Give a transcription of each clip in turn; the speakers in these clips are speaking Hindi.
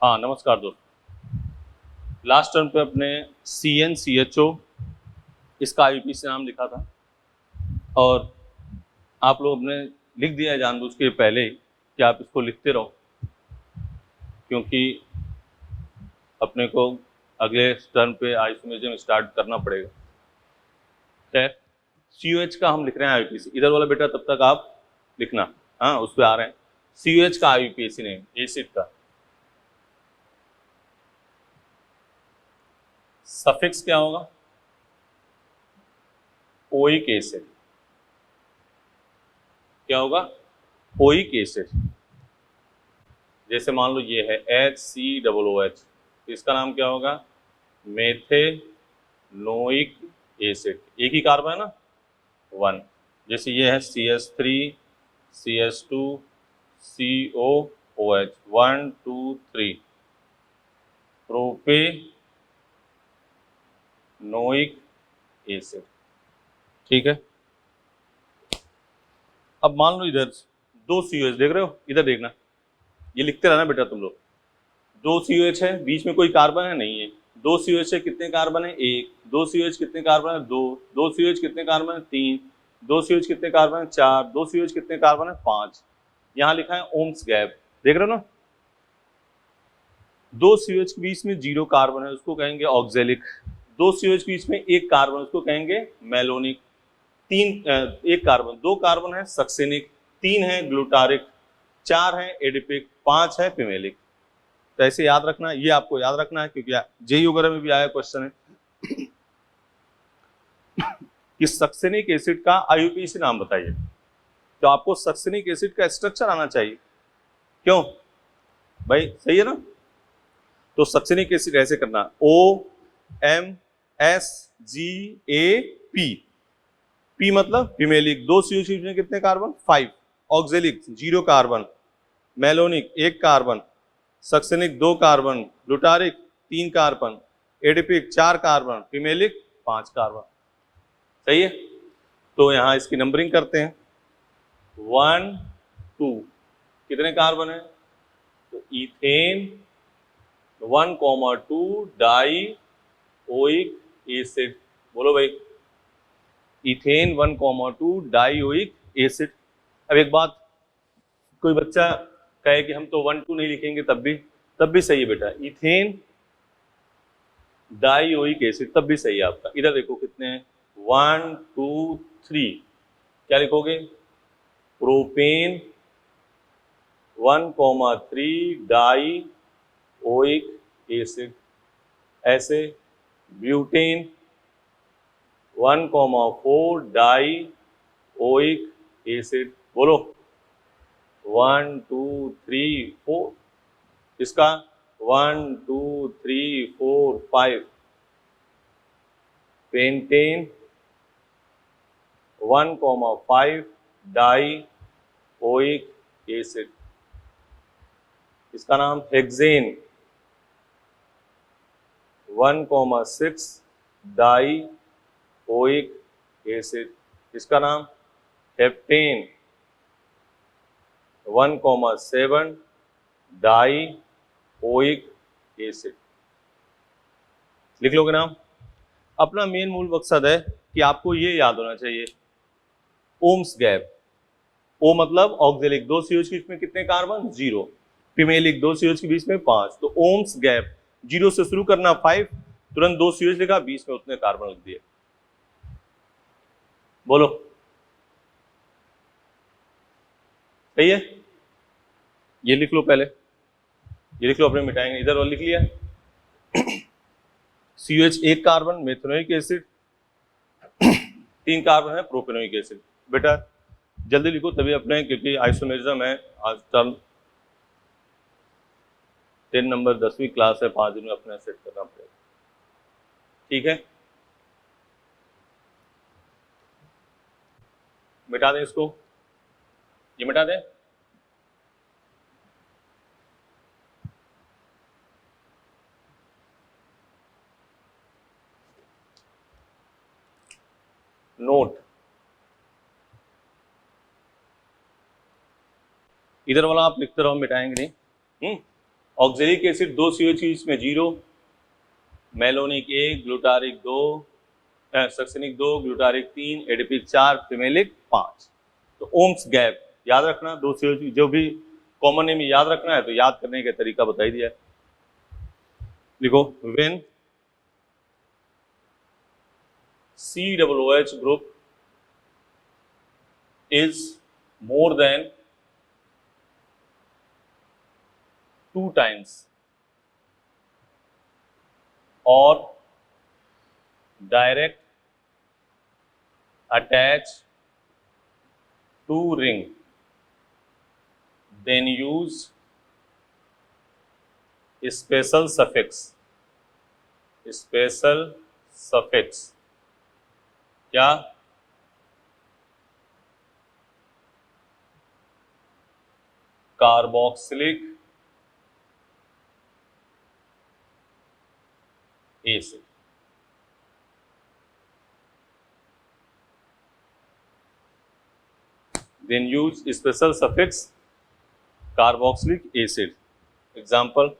हाँ नमस्कार दोस्त। लास्ट टर्म पे अपने CnCHO इसका IUPAC नाम लिखा था और आप लोग ने लिख दिया है जानबूझ के पहले ही कि आप इसको लिखते रहो, क्योंकि अपने को अगले टर्म पे आइसोमेरिज्म स्टार्ट करना पड़ेगा। खैर COH का हम लिख रहे हैं IUPAC, इधर वाला बेटा तब तक आप लिखना। हाँ उस पर आ रहे हैं। COH का IUPAC नेम एसिड का सफिक्स क्या होगा? Oic acid. क्या होगा? Oic acid. जैसे मान लो ये है HCOOH, इसका नाम क्या होगा? Methanoic acid. एक ही कार्बन है ना, 1। जैसे ये है CH3 CH2 COOH 1 2 3 propanoic acid. ठीक है। अब मान लो इधर 2 COH देख रहे हो, इधर देखना, ये लिखते रहना बेटा तुम लोग। 2 COH है, बीच में कोई कार्बन है नहीं है। 2 COH है, कितने कार्बन है? 1। 2 COH कितने कार्बन है? 2। 2 COH कितने कार्बन है? 3। 2 COH कितने कार्बन है? 4। 2 COH कितने कार्बन है? 5। यहाँ लिखा है ओम्स गैप, देख रहे हो ना। 2 COH के बीच में 0 कार्बन है, उसको कहेंगे ऑक्जेलिक। 2 COH के बीच में 1 कार्बन, उसको कहेंगे मेलोनिक। 1 कार्बन, 2 कार्बन है सक्सेनिक, 3 है ग्लूटारिक, 4 है एडिपिक, 5 है पिमेलिक। तो ऐसे याद रखना, ये आपको याद रखना है क्योंकि जेईई वगैरह में भी आया क्वेश्चन है कि सक्सेनिक एसिड का IUPAC नाम बताइए। तो आपको सक्सेनिक एसिड का स्ट्रक्चर आना चाहिए। क्यों भाई, सही है ना। तो सक्सेनिक एसिड ऐसे करना, OMSGAP। P मतलब पिमेलिक। 2 COH में कितने carbon? 5। Oxalic 0 carbon, malonic 1 carbon, succinic 2 carbon, glutaric 3 carbon, adipic 4 carbon, pimelic 5 carbon. सही है। तो यहां इसकी नंबरिंग करते हैं। 1 2 कितने कार्बन है? तो इथेन 1,2 डाई ओइक एसिड। बोलो भाई, इथेन 1,2 डाई ओइक एसिड। अब एक बात, कोई बच्चा कहे कि हम तो 1 2 नहीं लिखेंगे, तब भी सही है बेटा। इथेन डाइओइक एसिड तब भी सही है आपका। इधर देखो कितने हैं, 1 2 3। क्या लिखोगे? Propane 1,3 dioic acid. ऐसे ब्यूटेन 1,4 डाइओइक एसिड। बोलो 1 2 3 4। इसका 1 2 3 4 5। Pentane 1,5 dioic acid. इसका नाम हेक्सेन 1,6 डाइओइक एसिड। इसका नाम हेप्टेन 1,7 डाइओइक एसिड। लिख लोगे नाम। अपना मेन मूल मकसद है कि आपको ये याद होना चाहिए, ओम्स गैप। ओ मतलब ऑक्जेलिक, 2 COH के बीच में कितने कार्बन? 0। पिमेलिक 2 COH के बीच में 5। तो ओम्स गैप 0 से शुरू करना, 5, तुरंत 2 COH लिखा, बीच में उतने कार्बन लिख दिए। बोलो सही है। ये लिख लो पहले, ये लिख लो, अपने मिटाएंगे। इधर और लिख लिया COH 1 carbon methanoic acid, 3 carbon है प्रोपेनोइक एसिड। बेटा जल्दी लिखो तभी अपने, क्योंकि आइसोमेरिज्म है आज टर्म 10 नंबर 10वीं क्लास है, 5 दिन में अपने सेट करना पड़ेगा। ठीक है, मिटा दें इसको, ये मिटा दें। नोट, इधर वाला आप लिखते रहो, मिटाएंगे नहीं। ऑक्जेलिक एसिड 2 CH इसमें 0, malonic 1, glutaric 2, succinic 2, glutaric 3, adipic 4, फिमेलिक 5। तो ओम्स गैप याद रखना, 2 CH जो भी कॉमन नेम याद रखना है तो याद करने का तरीका बता ही दिया है। लिखो when COOH group is more than 2 times or direct attached to ring, then use special suffix क्या? Carboxylic acid. Then use special suffix carboxylic acid. Example: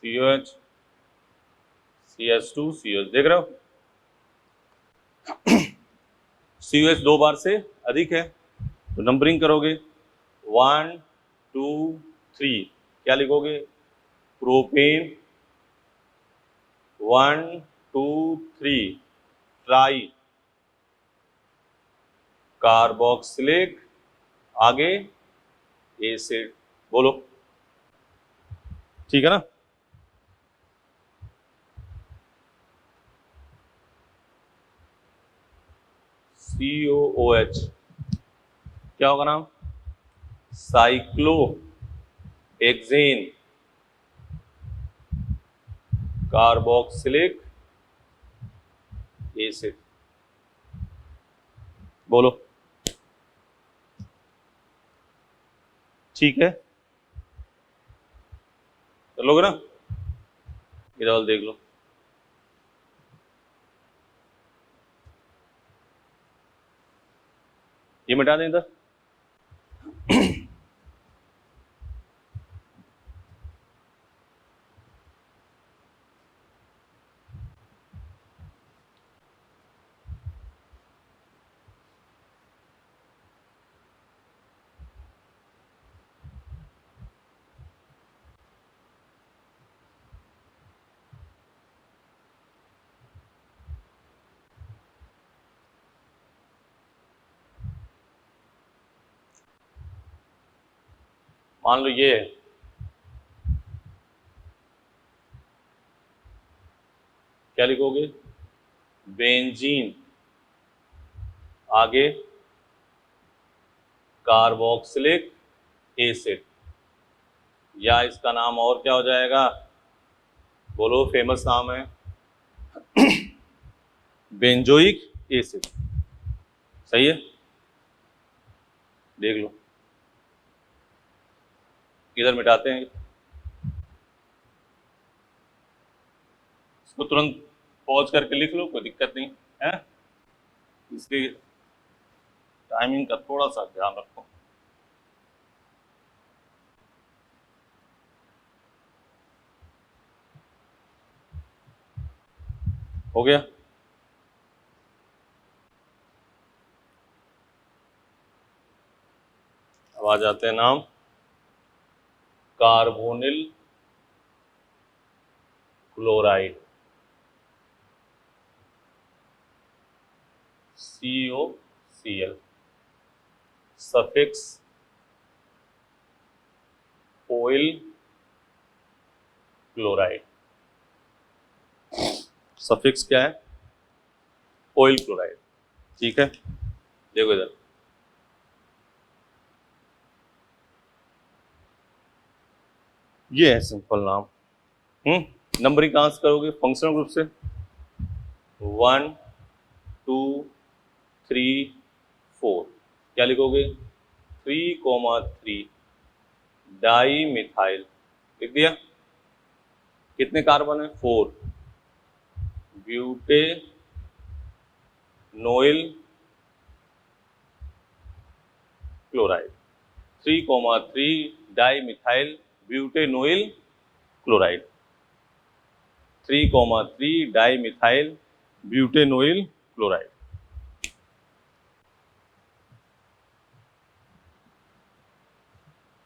COH, CH2, COH। देख रहे हो COH 2 बार से अधिक है तो नंबरिंग करोगे 1 2 3। क्या लिखोगे? प्रोपेन 1 2 3, ट्राई कार्बोक्सिलिक, आगे एसिड। बोलो ठीक है ना? COOH क्या होगा नाम? Cyclohexane carboxylic acid. बोलो ठीक है? कर लोगे ना? इधर देख लो। ये मिटा दें इधर। मान लो ये क्या लिखोगे? बेंजीन, आगे कार्बोक्सिलिक एसिड, या इसका नाम और क्या हो जाएगा? बोलो, फेमस नाम है बेंजोइक एसिड। सही है? देख लो, इधर मिटाते हैं इसको, तुरंत पॉज करके लिख लो, कोई दिक्कत नहीं है। इसकी टाइमिंग का थोड़ा सा ध्यान रखो। हो गया? अब आ जाते हैं नाम। Carbonyl chloride COCl, suffix oil chloride. Suffix क्या है? Oil chloride. ठीक है, देखो इधर, ये है सिंपल नाम। नंबरिंग कहां से करोगे? फंक्शनल ग्रुप से। 1 2 3 4। क्या लिखोगे? 3,3 डाई मिथाइल, लिख दिया। कितने कार्बन है? 4। Butanoyl chloride, 3,3 dimethyl butanoyl chloride, 3,3 dimethyl butanoyl chloride.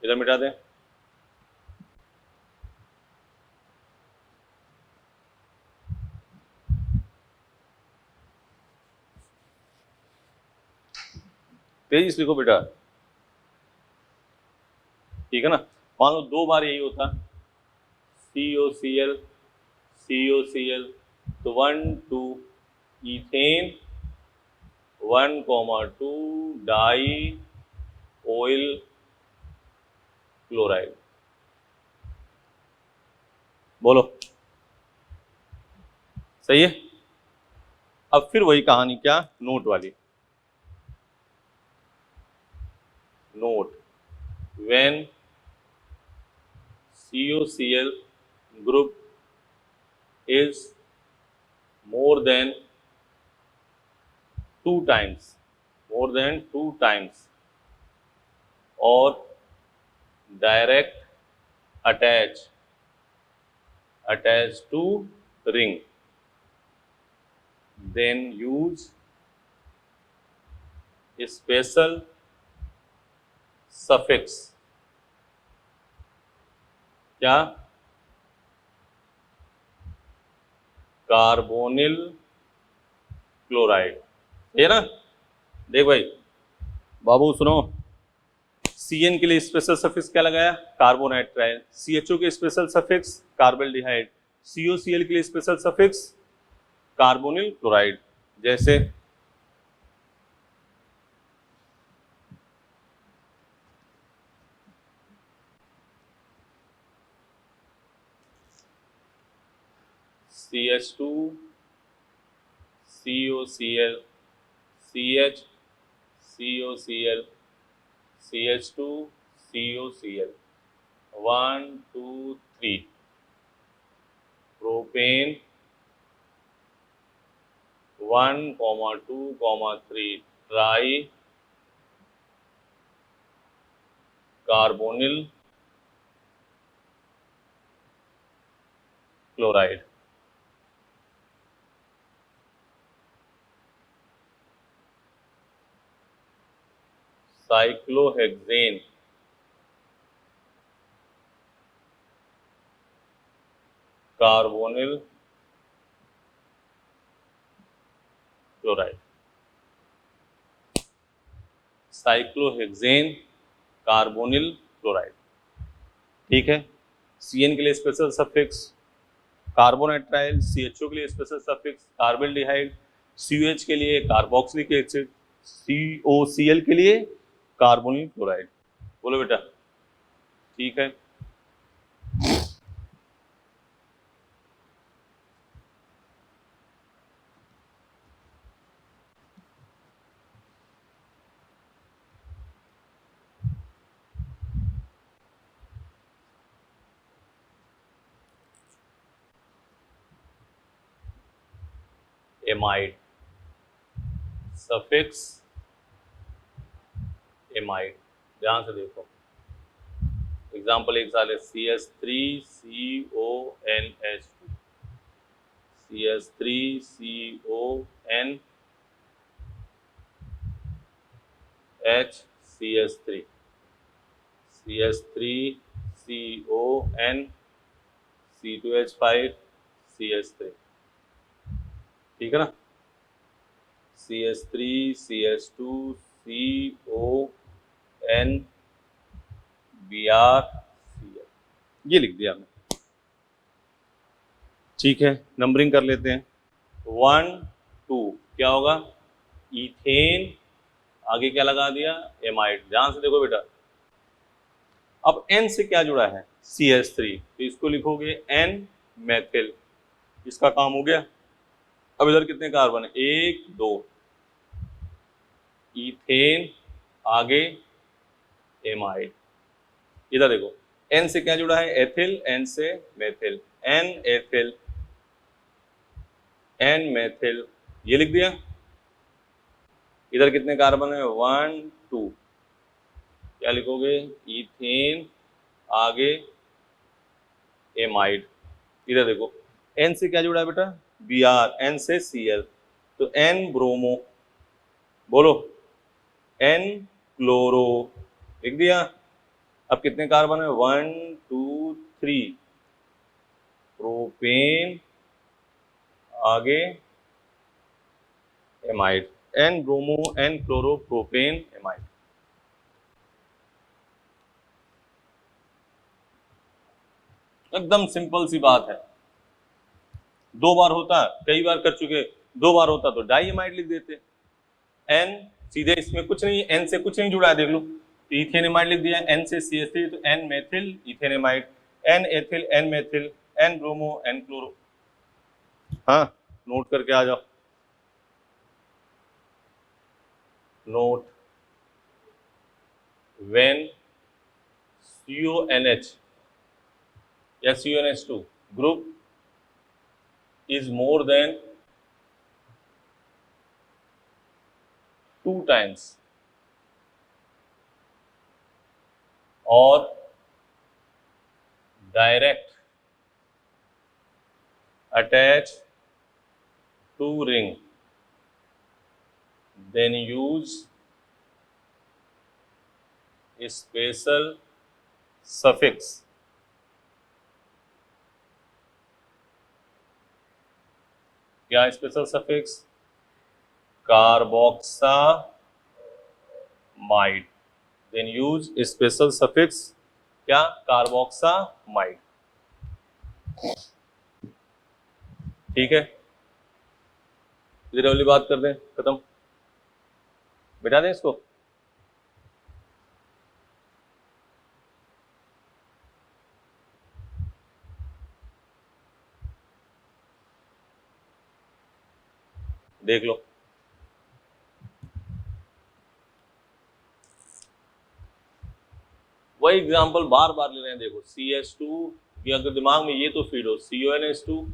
इधर मिटा दें। तेजी से लिखो बेटा, ठीक है ना। मान लो 2 बार यही होता, COCl COCl, तो 1 2 इथेन, 1,2 डाई ऑयल क्लोराइड। बोलो सही है। अब फिर वही कहानी, क्या? नोट वाली। Note, when COCl group is more than 2 times or direct attached to ring, then use special suffix, क्या? कार्बोनिल क्लोराइड, है ना। देख भाई बाबू सुनो, CN के लिए स्पेशल सफिक्स क्या लगाया? कार्बोनाइट्राइल। CHO के स्पेशल सफिक्स कार्बल्डिहाइड। COCl के लिए स्पेशल सफिक्स कार्बोनिल क्लोराइड। जैसे CH2 COCl CH COCl CH2 COCl 1 2 3 propane 1,2,3 try carbonyl chloride. Cyclohexane carbonyl chloride, cyclohexane carbonyl chloride, ठीक है। CN के लिए स्पेशल सफिक्स कार्बोनाइट्राइल, CHO के लिए स्पेशल सफिक्स कार्बल्डिहाइड, COH के लिए कार्बोक्सिलिक एसिड, COCl के लिए कार्बोनिल क्लोराइड। बोलो बेटा, ठीक है। एमाइड, सफिक्स एमाइड, ध्यान से देखो। एग्जाम्पल एक साल है CH3CONH2, CH3CONHCH3, CH3CON, C2H5CH3, ठीक है ना। CH3 CH2 CON Br Cl, ये लिख दिया हमने, ठीक है। नंबरिंग कर लेते हैं। 1 2 क्या होगा? इथेन, आगे क्या लगा दिया? एमाइड। ध्यान से देखो बेटा, अब N से क्या जुड़ा है? CH3, तो इसको लिखोगे N मेथिल, इसका काम हो गया। अब इधर कितने कार्बन है? 1 2, इथेन, आगे एमाइड। इधर देखो, एन से क्या जुड़ा है? एथिल, एन से methyl, N ethyl, N methyl, ये लिख दिया। इधर कितने कार्बन है? 1 2, क्या लिखोगे? इथेन, आगे एमाइड। इधर देखो, एन से क्या जुड़ा है बेटा? Br, एन से Cl, तो एन ब्रोमो, बोलो एन क्लोरो, लिख दिया। अब कितने कार्बन है? 1 2 3, प्रोपेन, आगे amide, N bromo, N chloro, propane, amide. एकदम सिंपल सी बात है। 2 बार होता, कई बार कर चुके, 2 बार होता तो डाई एमाइड लिख देते। एन सीधे, इसमें कुछ नहीं, एन से कुछ नहीं जुड़ा है, देख लो, तो इथेनेमाइड लिख दिया। एन से CH3, तो N methyl ethanamide, N ethyl, N methyl, N bromo, N chloro. हाँ, नोट करके आ जाओ। नोट, व्हेन CONH या CONH2 group is more than 2 times or direct attached to ring, then use special suffix. क्या special suffix? Carboxamide, then use special suffix, क्या? कार्बोक्सामाइड। ठीक है, इधर वाली बात कर दें, खत्म, बिठा दें इसको। देख लो, वही एग्जांपल बार बार ले रहे हैं। देखो CH2, ये अगर दिमाग में ये तो फीड हो, CONH2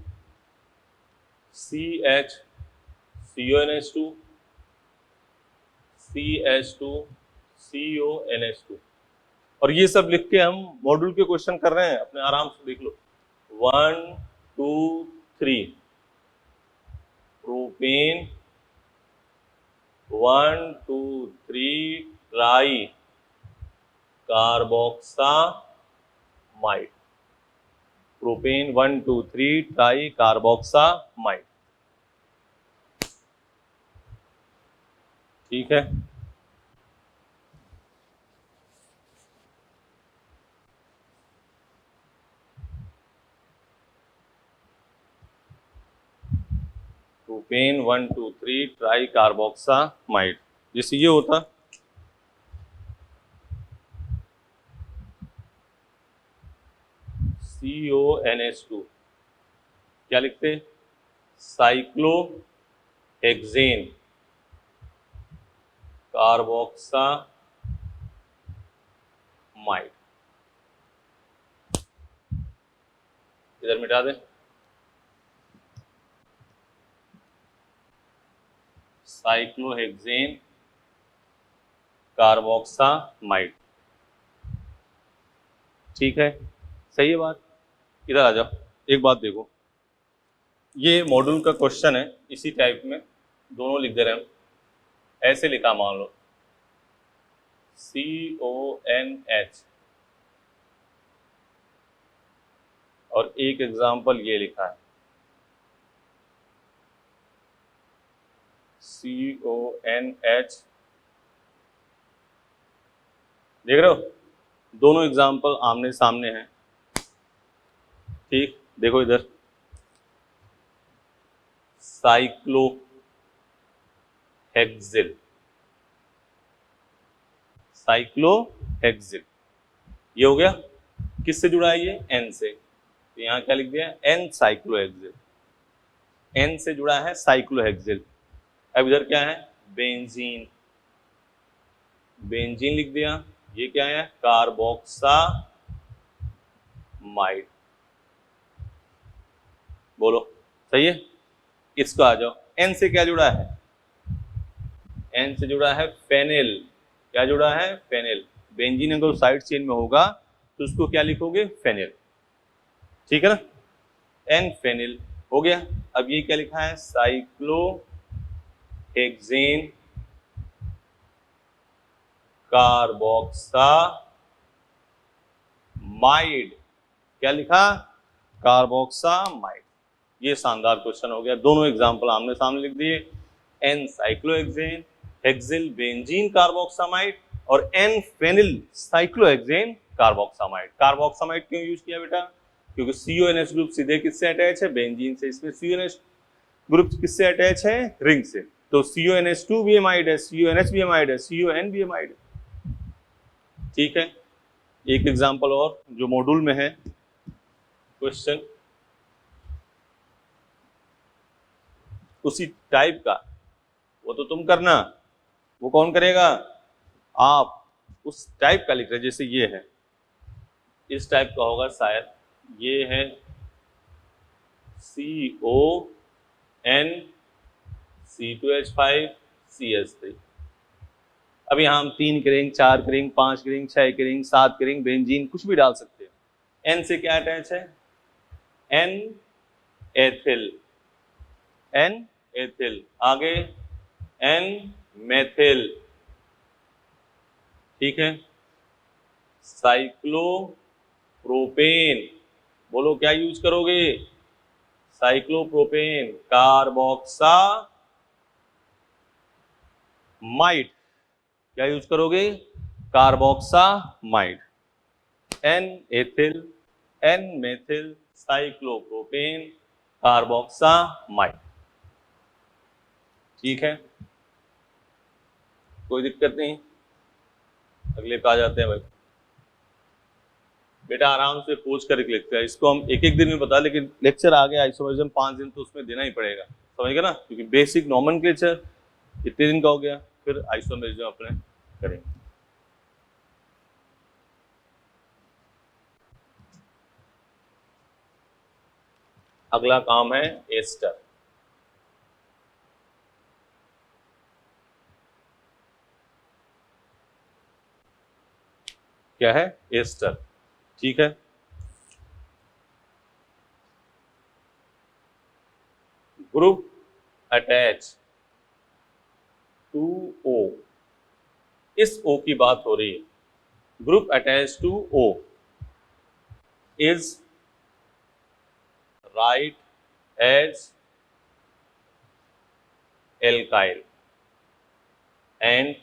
CH, CONH2 CH2 CONH2, और ये सब लिख के हम मॉड्यूल के क्वेश्चन कर रहे हैं अपने, आराम से देख लो। 1 2 3, propane, 1 2 3 try carboxamide, propane 1 2 3 try carboxamide. ठीक है, प्रोपेन 1 2 3 ट्राई कार्बोक्सामाइड। जैसे ये होता, CONH2, क्या लिखते? Cyclohexane carboxamide. इधर मिटा दें, साइक्लोहेक्सेन कार्बोक्सामाइड। ठीक है, सही है बात। इधर आ जाओ, एक बात देखो, ये मॉड्यूल का क्वेश्चन है, इसी टाइप में दोनों लिख दे रहे हैं हम। ऐसे लिखा, मान लो CONH, और एक एग्जांपल ये लिखा है CONH। देख रहे हो, दोनों एग्जांपल आमने सामने हैं। ठीक, देखो इधर, साइक्लोहेक्सिल, साइक्लोहेक्सिल, ये हो गया। किससे जुड़ा है ये? N से, तो यहाँ क्या लिख दिया? N साइक्लोहेक्सिल, N से जुड़ा है साइक्लोहेक्सिल। अब इधर क्या है? बेंजीन, बेंजीन लिख दिया। ये क्या है? कार्बोक्सामाइड। बोलो सही है। इसको आ जाओ, एन से क्या जुड़ा है? एन से जुड़ा है फेनिल। क्या जुड़ा है? फेनिल। बेंजीन अगर साइड चेन में होगा तो उसको क्या लिखोगे? फेनिल। ठीक है ना? एन फेनिल हो गया। अब ये क्या लिखा है? Cyclohexane carboxamide. क्या लिखा? कार्बोक्सामाइड। ये शानदार क्वेश्चन हो गया। दोनों एग्जांपल आमने सामने लिख दिए। N cyclohexane hexyl benzene carboxamide और N phenyl cyclohexane carboxamide. Carboxamide क्यों यूज किया बेटा? क्योंकि CONH ग्रुप सीधे किससे अटैच है? बेंजीन से। इसमें CONH ग्रुप किससे अटैच है? रिंग से। तो CONH2 भी एमाइड है, CONH भी एमाइड है, CON भी एमाइड है। ठीक है। एक एग्जांपल और जो मॉड्यूल में है क्वेश्चन उसी टाइप का, वो तो तुम करना, वो कौन करेगा? आप। उस टाइप का लिख रहे, जैसे ये है, इस टाइप का होगा शायद। ये है CON C2H5 CH3। अब यहाँ हम 3 के रिंग, 4 के रिंग, 5 के रिंग, 6 के रिंग, 7 के रिंग, बेंजीन कुछ भी डाल सकते हैं। एन से क्या अटैच है? N ethyl. N ethyl. आगे एन मेथिल। ठीक है। साइक्लोप्रोपेन। बोलो क्या यूज करोगे? Cyclopropane carboxamide. क्या यूज करोगे? Carboxamide. N ethyl, N methyl, cyclopropane, carboxamide. ठीक है, कोई दिक्कत नहीं। अगले पे आ जाते हैं भाई। बेटा आराम से पूछ कर लिखते हैं। इसको हम एक एक दिन में बता, लेकिन लेक्चर आ गया आइसोमेरिज्म 5 दिन तो उसमें देना ही पड़ेगा। समझ गए ना? क्योंकि बेसिक नॉमेनक्लेचर इतने दिन का हो गया, फिर आइसोमेरिज्म अपने करेंगे। अगला काम है एस्टर। क्या है? एस्टर। ठीक है। Group attach to O। इस O की बात हो रही है। Group attach to O is right as alkyl and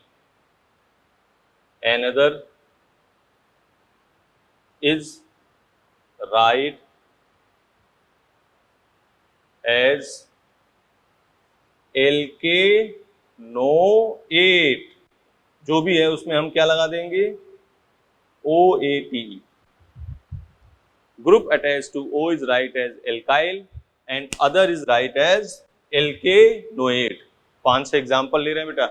another is right as alkanoate। जो भी है उसमें हम क्या लगा देंगे? OATE। Group attached to O is right as alkyl and other is right as alkanoate। 5 से एग्जाम्पल ले रहे हैं बेटा।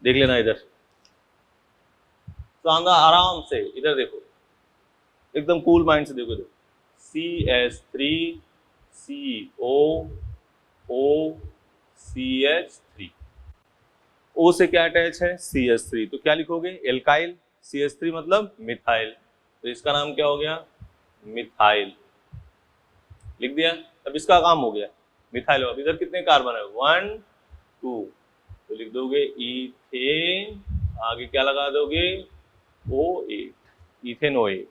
देख लेना इधर, शानदार आराम से इधर देखो, एकदम कूल माइंड से देखो। इधर CH3COOCH3। O से क्या अटैच है? CH3। तो क्या लिखोगे? एल्काइल। CH3 मतलब मिथाइल, तो इसका नाम क्या हो गया? मिथाइल। लिख दिया। अब इसका काम हो गया, मिथाइल। अब इधर कितने कार्बन है? 1 2। तो लिख दोगे इथेन, आगे क्या लगा दोगे? O8, ethanoate.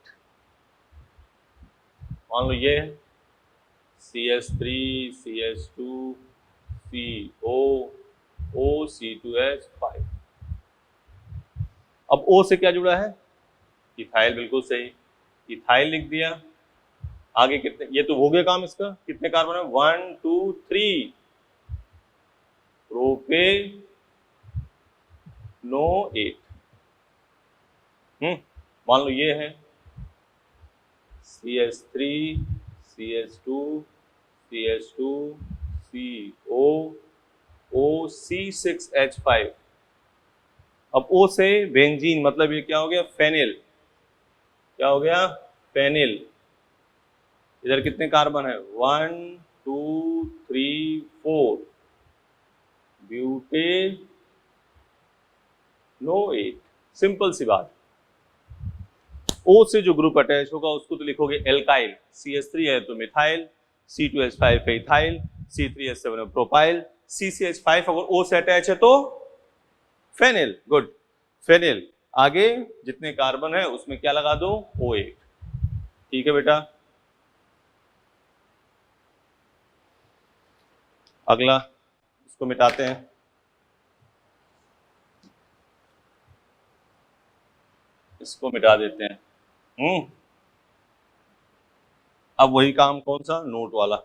मान लो ये CH3 CH2 CO OC2H5। अब O से क्या जुड़ा है? इथाइल। बिल्कुल सही, इथाइल लिख दिया। आगे कितने? ये तो हो गया काम इसका। कितने कार्बन है? 1 2 3 प्रोपेनोएट। मान लो ये है CH3 CH2 CH2 COOC6H5। अब O से बेंजीन, मतलब ये क्या हो गया, फेनिल। क्या हो गया, फेनिल। इधर कितने कार्बन है, 1 2 3 4, ब्यूटेनोएट। सिंपल सी बात। O से जो ग्रुप अटैच होगा उसको तो लिखोगे एल्काइल, CH3 है तो मिथाइल, C2H5 है इथाइल, C3H7 है प्रोपाइल, CCH5 अगर O से अटैच है तो फेनिल। Good, phenyl. आगे जितने कार्बन है उसमें क्या लगा दो, OH। ठीक है बेटा। अगला इसको मिटाते हैं। इसको मिटा देते हैं। अब वही काम, कौन सा, नोट वाला।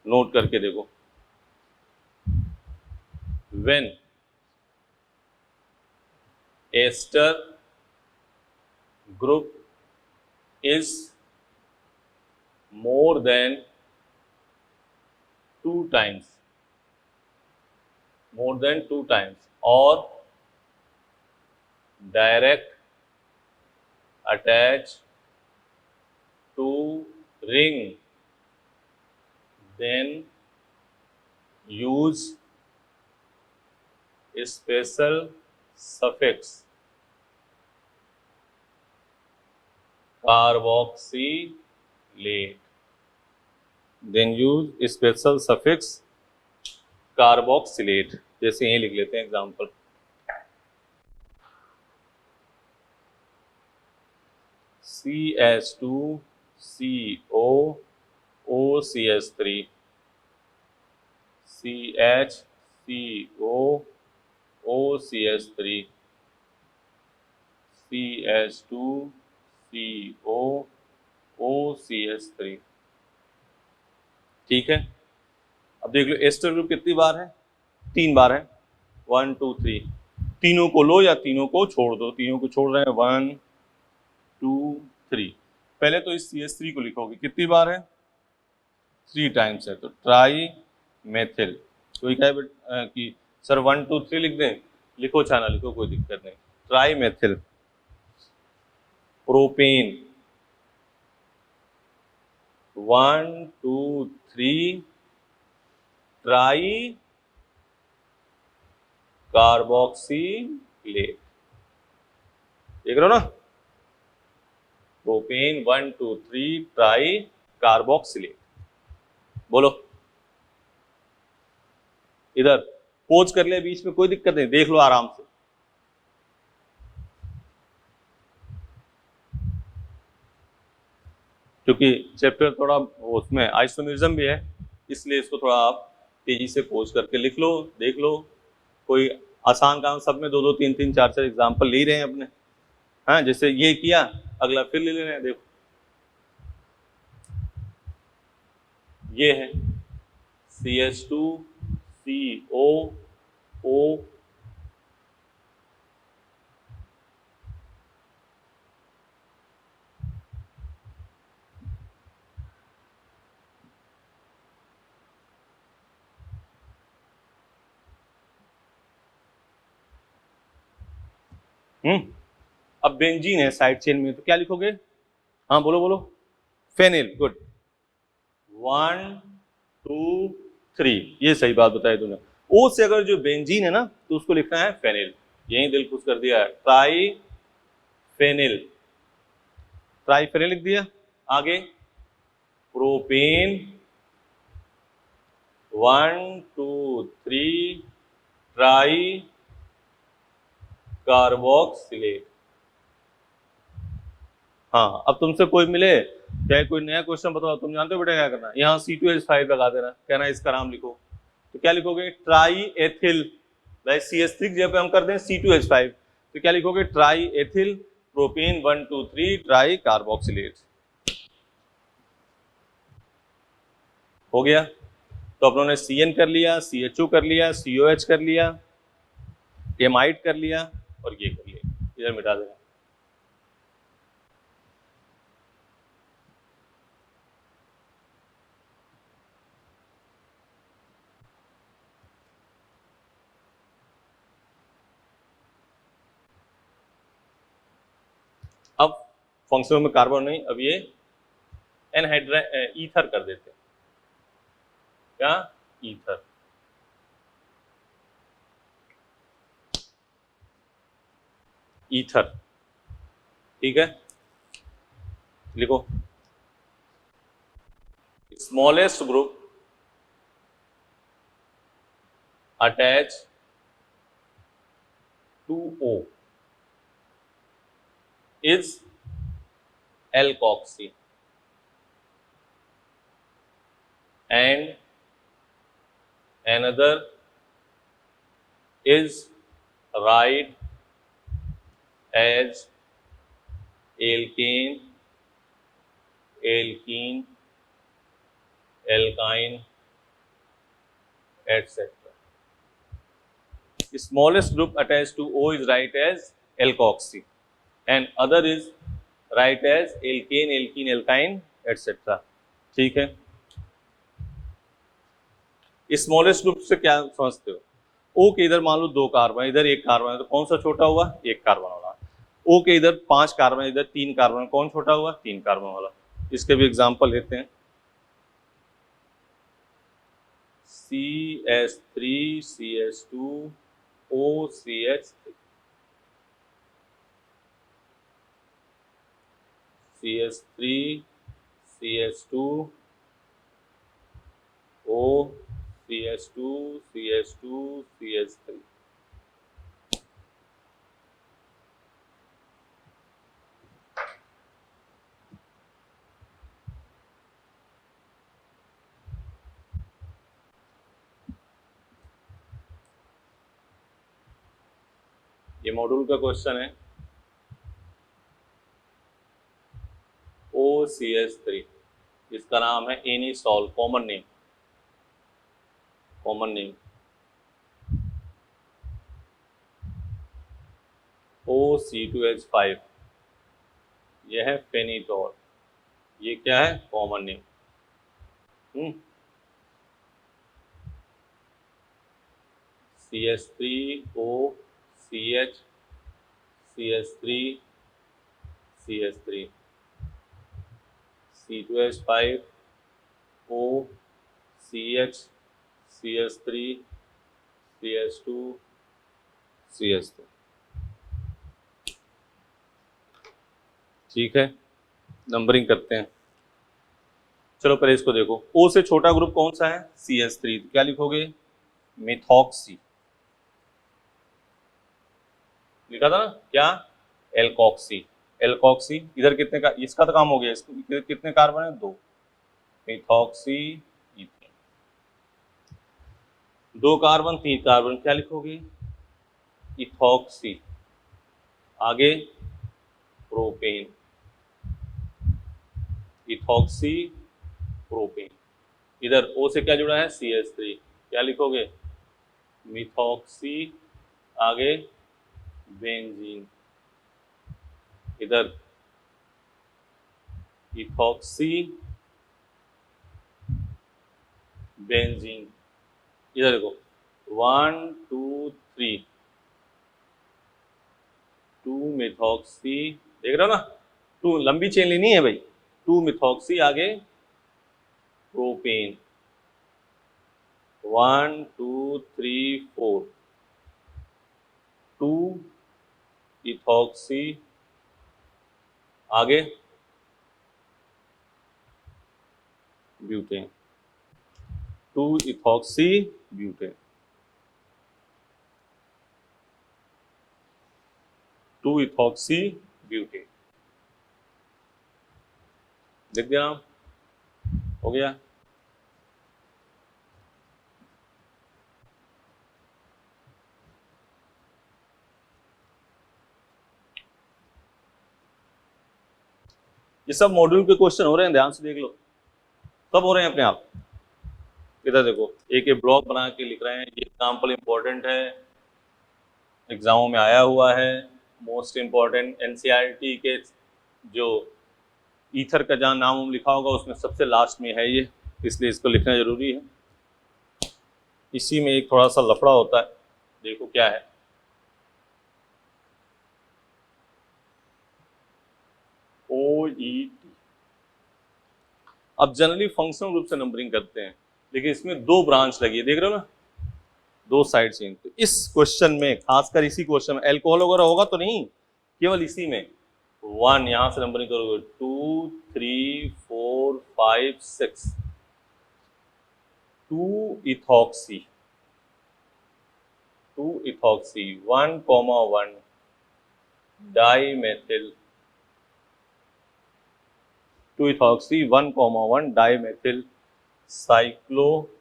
नोट करके देखो। When ester group is more than 2 times or direct attach to ring, then use special suffix carboxylate। then use special suffix carboxylate। जैसे यही लिख लेते हैं example, CH2CO OCH3, CHCO OCH3, CH2CO OCH3। ठीक है। अब देख लो एस्टर ग्रुप कितनी बार है, 3 बार है, 1 2 3। तीनों को लो या तीनों को छोड़ दो, तीनों को छोड़ रहे हैं, 1 2 3। पहले तो इस CH3 को लिखोगे, कितनी बार है, 3 टाइम्स है, तो ट्राई मेथिल। कोई कहे कि सर 1 2 3 लिख दें, लिखो चाहे ना लिखो कोई दिक्कत नहीं। Try methyl. Propane 1 2 3 try carboxylate. देख रहे हो ना, प्रोपेन 1 2 3 ट्राई कार्बोक्सिलेट। बोलो, इधर पोज कर ले बीच में, कोई दिक्कत नहीं, देख लो आराम से। क्योंकि चैप्टर थोड़ा उसमें आइसोमेरिज्म भी है, इसलिए इसको थोड़ा आप तेजी से पोज करके लिख लो, देख लो। कोई आसान काम, सब में 2 2 3 3 4 4 एग्जाम्पल ले रहे हैं अपने। हाँ, जैसे ये किया, अगला फिर ले रहे हैं। देखो ये है CH2CO अब बेंजीन है साइड चेन में, तो क्या लिखोगे, हाँ बोलो बोलो, फेनिल। गुड, 1 2 3, ये सही बात बताई तूने। ओ से अगर जो बेंजीन है ना तो उसको लिखना है फेनिल। यही दिल खुश कर दिया है, ट्राई फेनिल। ट्राई फेनिल लिख दिया। आगे प्रोपेन 1 2 3 ट्राई कार्बोक्सिलेट। हाँ, अब तुमसे कोई मिले, चाहे कोई नया क्वेश्चन बताओ, तुम जानते हो बेटा क्या करना, यहाँ C2H5 लगा देना, कहना इसका नाम लिखो। तो क्या लिखोगे, ट्राई एथिल। भाई CH3 जब हम कर दें C2H5, तो क्या लिखोगे, try ethyl propane 1 2 3 try carboxylate. हो गया। तो अपनों ने CN कर लिया, CHO कर लिया, COH कर लिया, एमाइड कर लिया, और ये कर लिया। इधर मिटा देना। फंक्शनल में कार्बन नहीं, अब ये एनहाइड्रा ईथर कर देते हैं। क्या? ईथर। ईथर, ठीक है, लिखो। Smallest group attach to O is alkoxy and another is right as alkane, alkene, alkyne, etc. Smallest group attached to O is right as alkoxy and other is right as alkane, alkene, alkyne, etc. ठीक है। स्मॉलेस्ट ग्रुप से क्या समझते हो? O के इधर मान लो 2 कार्बन, इधर 1 कार्बन है, तो कौन सा छोटा हुआ? 1 कार्बन वाला। O के इधर 5 कार्बन, इधर 3 कार्बन, कौन छोटा हुआ? 3 कार्बन वाला। इसके भी एग्जांपल लेते हैं। CH3 CH2 OCH3, CH3 CH2 O CH2 CH2 CH3। ये मॉड्यूल का क्वेश्चन है। OCH3, इसका नाम है anisole, common name, common name. OC2H5, यह है फेनिटॉल, ये क्या है? Common name. CH3O CH CH3 CH3 C2H5 O CH CH3 CH2 CH2। ठीक है, नंबरिंग करते हैं। चलो पहले इसको देखो। O से छोटा ग्रुप कौन सा है? CH3, क्या लिखोगे? मिथॉक्सी। लिखा था ना क्या? एल्कोक्सी। एल्कोक्सी, इधर कितने का, इसका तो काम हो गया, इसको कितने कार्बन है? 2। मिथॉक्सी इथेन, 2 कार्बन 3 कार्बन, क्या लिखोगे? इथॉक्सी। आगे प्रोपेन, इथॉक्सी प्रोपेन। इधर O से क्या जुड़ा है? CH3, क्या लिखोगे? मिथॉक्सी। आगे बेंजीन, इधर इथॉक्सी बेंजीन। इधर देखो 1 2 3, 2 मिथॉक्सी, देख रहे हो ना? 2 लंबी चेन लेनी है भाई। 2 मिथॉक्सी, आगे प्रोपेन, 1 2 3 4, 2 इथॉक्सी, आगे butane, 2 ethoxy butane, 2 ethoxy butane. देख दिया नाम, हो गया। ये सब मॉड्यूल के क्वेश्चन हो रहे हैं, ध्यान से देख लो, सब हो रहे हैं अपने आप। इधर देखो, एक एक ब्लॉक बना के लिख रहे हैं। ये एग्जाम्पल इंपॉर्टेंट है, एग्जामों में आया हुआ है। मोस्ट इम्पॉर्टेंट एनसीईआरटी के जो ईथर का जहाँ नाम लिखा होगा उसमें सबसे लास्ट में है ये, इसलिए इसको लिखना जरूरी है। इसी में एक थोड़ा सा लफड़ा होता है, देखो क्या है। O OET। अब जनरली फंक्शनल रूप से नंबरिंग करते हैं, लेकिन इसमें दो ब्रांच लगी है, देख रहे हो ना, दो साइड चेन। तो इस क्वेश्चन में, खासकर इसी क्वेश्चन में, एल्कोहल वगैरह होगा तो नहीं, केवल इसी में 1 यहां से नंबरिंग करोगे, 2 3 4 5 6, 2 ethoxy, 1,1 dimethyl, 2 ethoxy 1,1 dimethyl cyclohexane.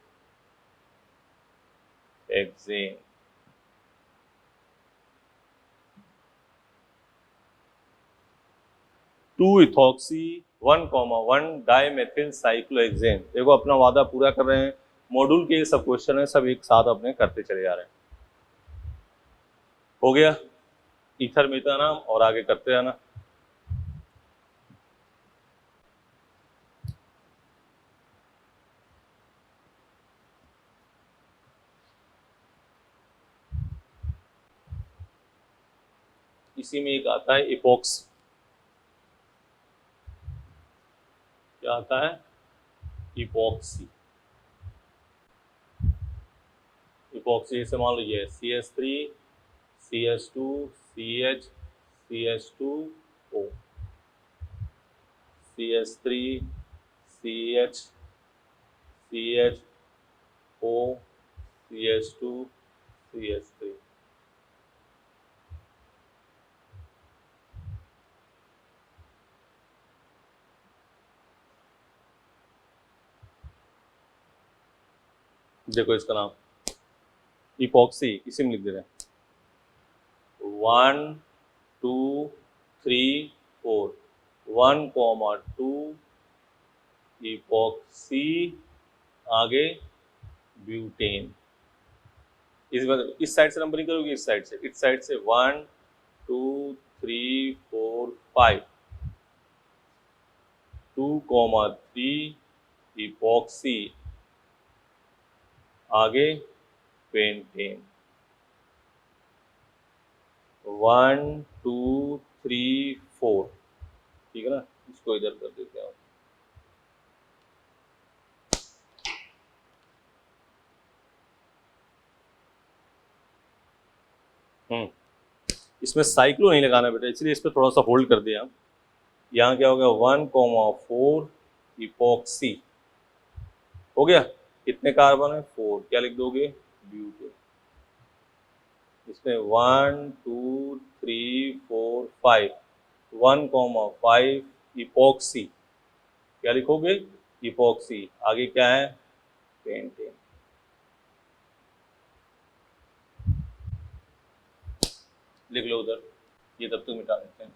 Two ethoxy 1,1 dimethyl cyclohexane. देखो अपना वादा पूरा कर रहे हैं, मॉड्यूल के ये सब क्वेश्चन है, सब एक साथ अपने करते चले जा रहे हैं। हो गया ईथर मेथानाम, और आगे करते रहना। इसी में एक आता है इपॉक्सी। क्या आता है? इपॉक्सी। इपॉक्सी से मान लीजिए CH3 CH2 CH CH2O, CH3 CH CHO CH2 CH3। देखो इसका नाम इपॉक्सी, इसी में लिख दे रहे हैं 1 2 3 4, 1,2 इपॉक्सी, आगे ब्यूटेन। इस साइड से नंबरिंग करोगे, इस साइड से 1 2 3 4 5, 2,3 इपॉक्सी, आगे पेंटेन। 1 2 3 4, ठीक है ना, इसको इधर कर देते हैं। इसमें साइक्लो नहीं लगाना बेटा, इसलिए इस पर थोड़ा सा होल्ड कर दिया। यहाँ क्या हो गया, 1,4 इपॉक्सी हो गया। कितने कार्बन है? 4, क्या लिख दोगे? ब्यूटेन। इसमें 1 2 3 4 5, 1,5 इपॉक्सी, क्या लिखोगे? इपॉक्सी, आगे क्या है? पेंटेन। लिख लो उधर, ये तब तक मिटा देते हैं।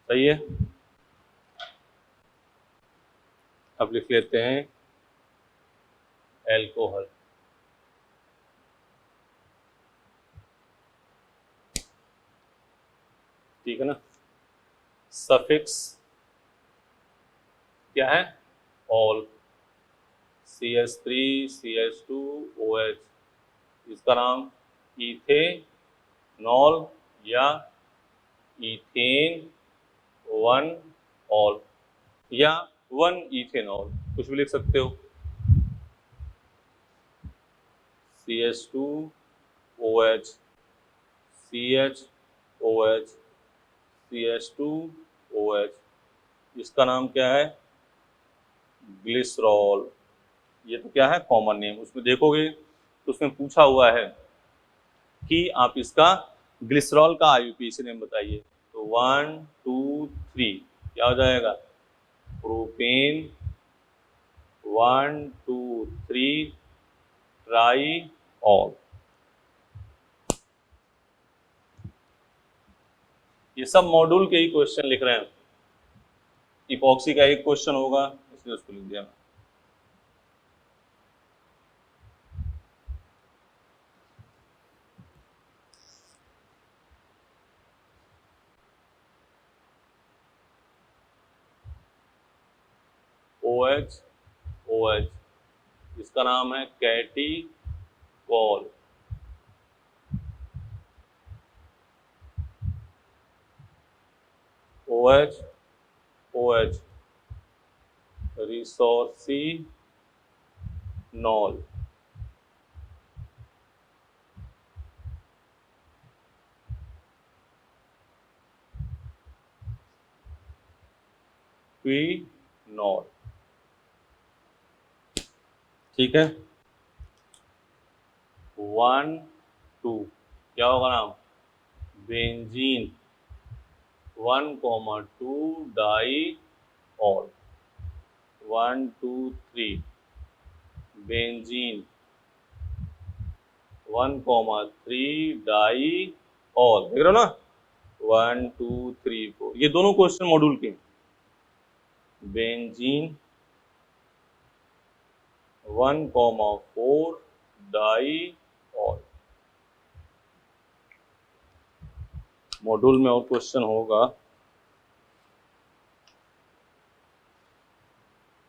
सही है, अब लिख लेते हैं एल्कोहल। ठीक है ना, सफिक्स क्या है? ऑल, CH3 CH2 OH, इसका नाम इथेनॉल या इथेन 1 ऑल या 1 इथेनॉल, कुछ भी लिख सकते हो। CH2 OH CHOH CH2 OH, इसका नाम क्या है? ग्लिसरॉल। ये तो क्या है? Common name. उसमें देखोगे तो उसमें पूछा हुआ है कि आप इसका ग्लिसरॉल का IUPAC नेम बताइए, तो 1 2 3 क्या हो जाएगा? प्रोपेन 1 2 3 ट्राईऑल। ये सब मॉड्यूल के ही क्वेश्चन लिख रहे हैं। इपॉक्सी का एक क्वेश्चन होगा, इसलिए उसको लिख दिया। OH OH, इसका नाम है catechol. OH OH, resorcinol. Quinol, ठीक है। 1 2 क्या होगा नाम? बेंजीन। 1,2 डाईऑल। 1 2 3 बेंजीन। 1,3 डाईऑल, देख रहे हो ना? 1 2 3 4, ये दोनों क्वेश्चन मॉड्यूल के। Benzene 1,4 diol. मॉड्यूल में और क्वेश्चन होगा,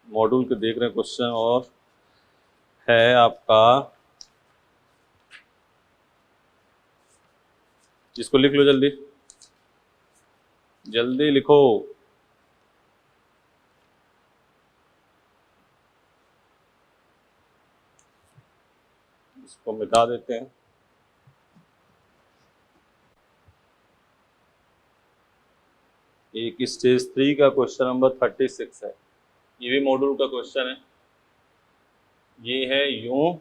मॉड्यूल के देख रहे हैं क्वेश्चन, और है आपका, इसको लिख लो जल्दी, जल्दी लिखो। इसको मिटा देते हैं। एक स्टेज 3 का क्वेश्चन नंबर 36 है, ये भी मॉड्यूल का क्वेश्चन है। ये है यूं,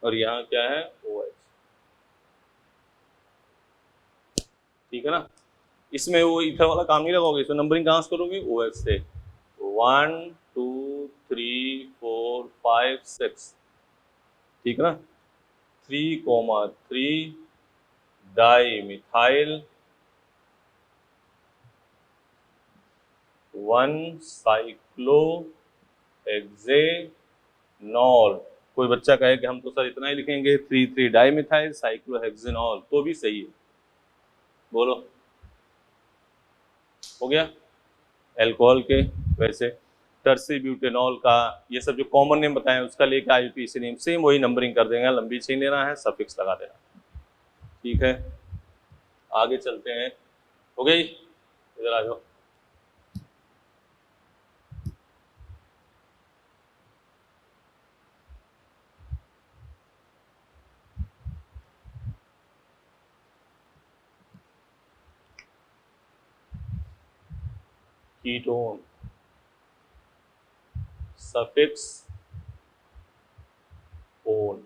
और यहाँ क्या है? OH, ठीक है ना? इसमें वो इथर वाला काम नहीं लगाओगे, इसमें नंबरिंग कहाँ से करोगे? OH से। 1 2 3 4 5 6, ठीक है ना? 3,3 डाईमिथाइल 1 साइक्लोहेक्सेनॉल। कोई बच्चा कहे कि हम तो सर इतना ही लिखेंगे, 3,3 डाईमिथाइल साइक्लोहेक्सेनॉल, तो भी सही है। बोलो, हो गया? अल्कोहल के वैसे टर्सी ब्यूटेनॉल का, ये सब जो कॉमन नेम बताएं उसका लेके IUPAC नेम सेम वही नंबरिंग कर देंगे, लंबी छीन लेना है, सफिक्स लगा देना, ठीक है। आगे चलते हैं, हो गई? इधर आ जाओ। Ketone, suffix own.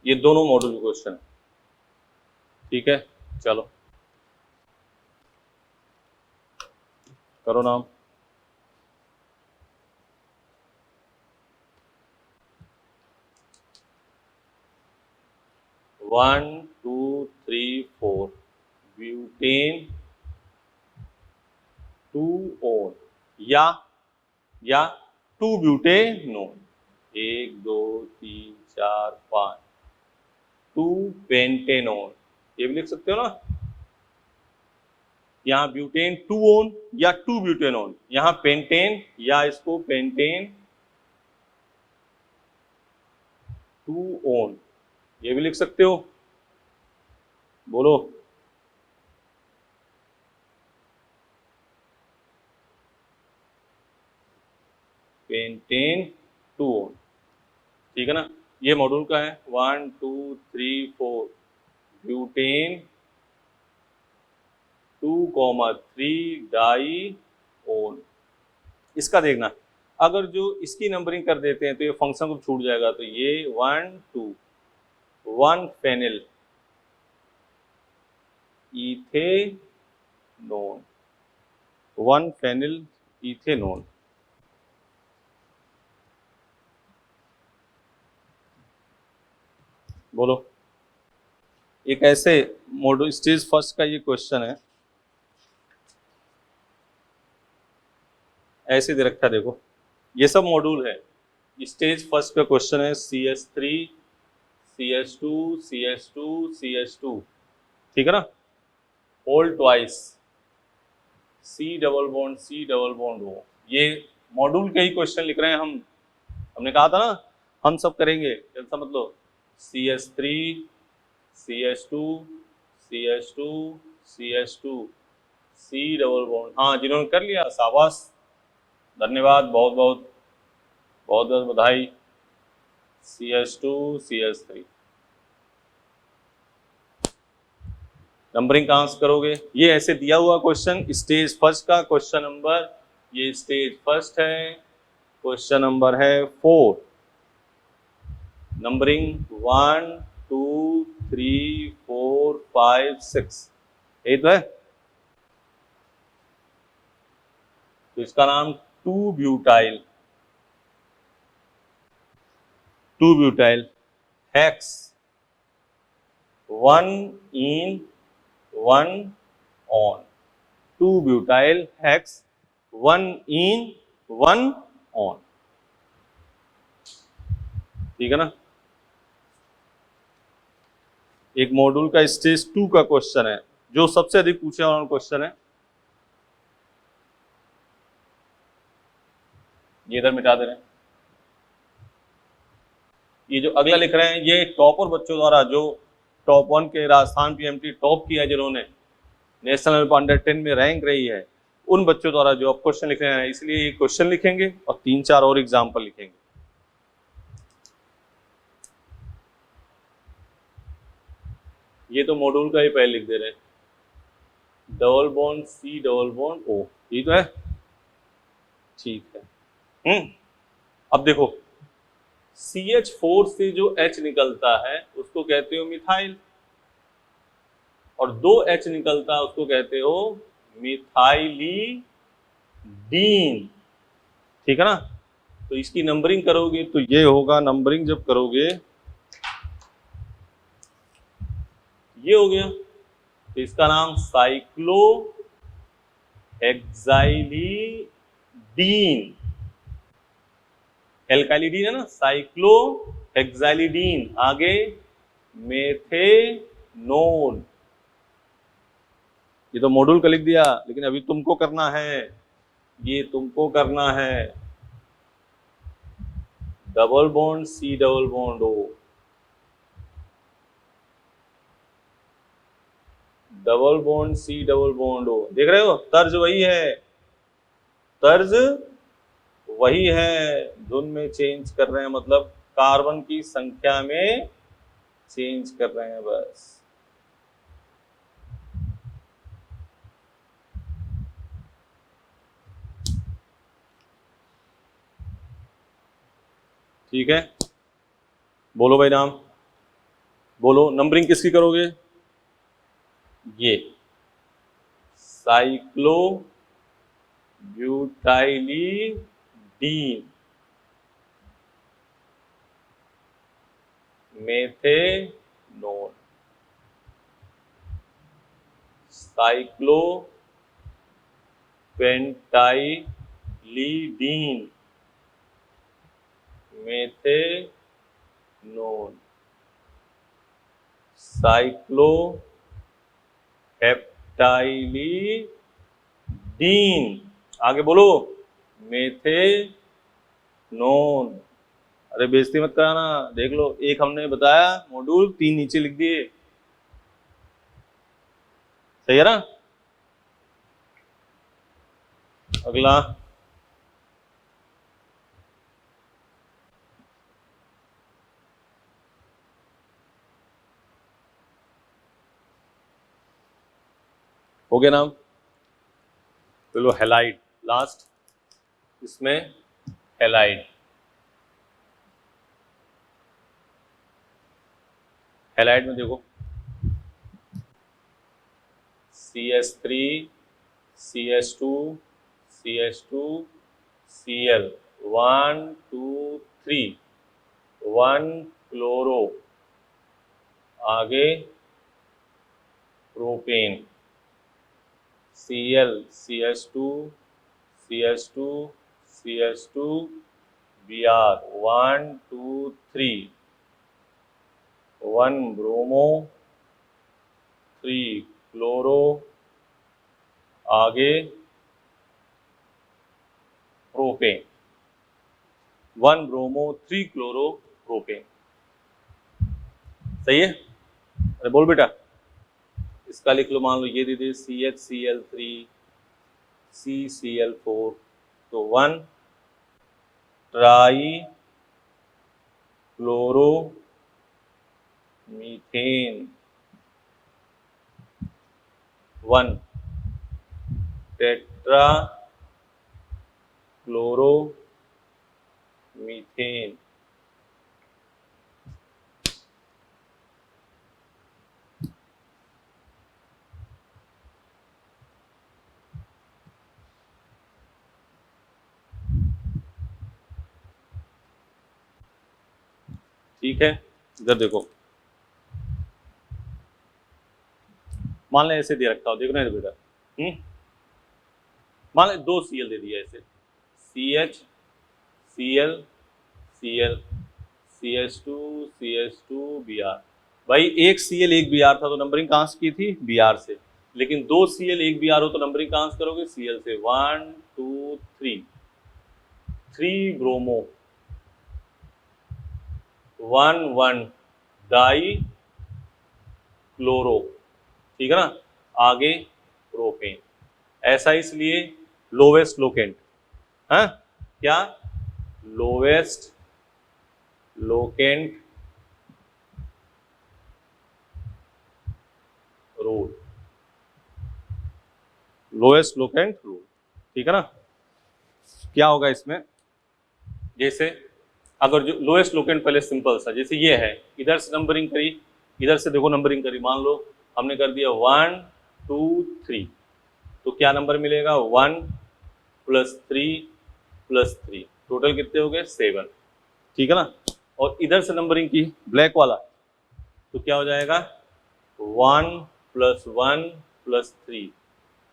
ये दोनों मॉड्यूल के क्वेश्चन है, ठीक है। चलो करो नाम। One two three four butane 2 own या 2 ब्यूटेनोन। 1 2 3 4 5 2 पेंटेनोन, ये भी लिख सकते हो ना। यहाँ ब्यूटेन 2 ओन या 2 ब्यूटेनोन, यहाँ पेंटेन या इसको पेंटेन 2 ओन, ये भी लिख सकते हो। बोलो, पेंटेन 2 ओन, ठीक है ना। ये मॉड्यूल का है। 1 2 3 4 ब्यूटेन 2,3 डाईओन। इसका देखना, अगर जो इसकी नंबरिंग कर देते हैं तो ये फंक्शन को छूट जाएगा, तो ये 1 2 1 फेनिल इथेनोन, 1 फेनिल इथेनोन, बोलो। एक ऐसे मॉड्यूल स्टेज फर्स्ट का ये क्वेश्चन है, ऐसे दे रखा है, देखो ये सब मॉड्यूल है। स्टेज फर्स्ट का क्वेश्चन है CH3 CH2 CH2 CH2, ठीक है ना, whole twice C double bond O। ये मॉड्यूल के ही क्वेश्चन लिख रहे हैं हम। हमने कहा था ना हम सब करेंगे, कैसा मतलब CH3 CH2 CH2 CH2 C double bond. हाँ, जिन्होंने कर लिया शाबाश, धन्यवाद, बहुत बहुत बहुत बहुत बधाई। CH2 CH3 नंबरिंग कहाँ से करोगे? ये ऐसे दिया हुआ क्वेश्चन स्टेज फर्स्ट का क्वेश्चन नंबर, ये स्टेज फर्स्ट है, क्वेश्चन नंबर है 4। नंबरिंग 1 2 3 4 5 6, यही तो है। तो इसका नाम 2 butyl hex 1 in 1 on, 2 butyl hex 1 in 1 on, ठीक है ना। एक मॉड्यूल का स्टेज 2 का क्वेश्चन है, जो सबसे अधिक पूछे वाला क्वेश्चन है। ये इधर मिटा दे रहे हैं। ये जो अगला लिख रहे हैं ये टॉपर बच्चों द्वारा, जो टॉप 1 के राजस्थान PMT टॉप किया है, जिन्होंने नेशनल अंडर 10 में रैंक रही है, उन बच्चों द्वारा जो अब क्वेश्चन लिख रहे हैं, इसलिए ये क्वेश्चन लिखेंगे और 3-4 और एग्जाम्पल लिखेंगे। ये तो मॉड्यूल का ही पहले लिख दे रहे हैं, double bond C double bond O, ये तो है, ठीक है। अब देखो CH4 से जो H निकलता है उसको कहते हो मिथाइल, और 2 H निकलता है उसको कहते हो मिथाइलीडीन, ठीक है ना। तो इसकी नंबरिंग करोगे तो ये होगा, नंबरिंग जब करोगे ये हो गया, तो इसका नाम साइक्लो हेक्साइलिडीन, एल्काइलिडीन है ना, साइक्लो हेक्साइलिडीन, आगे मेथेनोन। ये तो मॉड्यूल का लिख दिया, लेकिन अभी तुमको करना है, ये तुमको करना है, double bond C double bond O, double bond C double bond O, देख रहे हो तर्ज वही है, तर्ज वही है, धुन में चेंज कर रहे हैं, मतलब कार्बन की संख्या में चेंज कर रहे हैं बस। ठीक है, बोलो भाई नाम, बोलो नंबरिंग किसकी करोगे? ये साइक्लो ब्यूटाइलिडीन मेथेनोन, साइक्लो पेंटाइलिडीन मेथेनोन, साइक्लो हेप्टाइलिडीन, आगे बोलो मेथेनोन। अरे बेइज्जती मत कराना, देख लो, एक हमने बताया मॉड्यूल, 3 नीचे लिख दिए, सही है ना। अगला हो गया नाम, चलो हेलाइड लास्ट, इसमें हेलाइड, हेलाइड में देखो CH3 CH2 CH2 Cl 1 2 3 1 chloro आगे propane, Cl CH2 CH2 CH2 Br 1 2 3 1 bromo 3 chloro, आगे प्रोपेन, 1 ब्रोमो 3 क्लोरो प्रोपेन। सही है? अरे बोल बेटा, इसका लिख लो, मान लो ये दे दे CHCl3 CCl4, तो 1 try chloro methane, 1 tetra chloro methane. ठीक है, इधर देखो, मान लें ऐसे दे रखा हो, देखो ना बेटा, मान लें 2 Cl दे दिया ऐसे, CH Cl Cl CH2 CH2 Br। भाई एक Cl एक Br था तो नंबरिंग कहाँ से की थी? Br से। लेकिन 2 Cl एक Br हो तो नंबरिंग कहाँ से करोगे? Cl से। 1 2 3 3 ब्रोमो 1 1 डाई क्लोरो, ठीक है ना, आगे प्रोपेन। ऐसा इसलिए लोवेस्ट लोकेंट, हाँ क्या? Lowest locant rule, lowest locant rule, ठीक है ना। क्या होगा इसमें? जैसे अगर जो लोएस्ट लोकेंट पहले सिंपल सा, जैसे ये है, इधर से नंबरिंग करी, इधर से देखो नंबरिंग करी, मान लो हमने कर दिया 1 2 3, तो क्या नंबर मिलेगा? 1 + 3 + 3, टोटल कितने हो गए? 7, ठीक है ना। और इधर से नंबरिंग की ब्लैक वाला, तो क्या हो जाएगा? 1 + 1 + 3,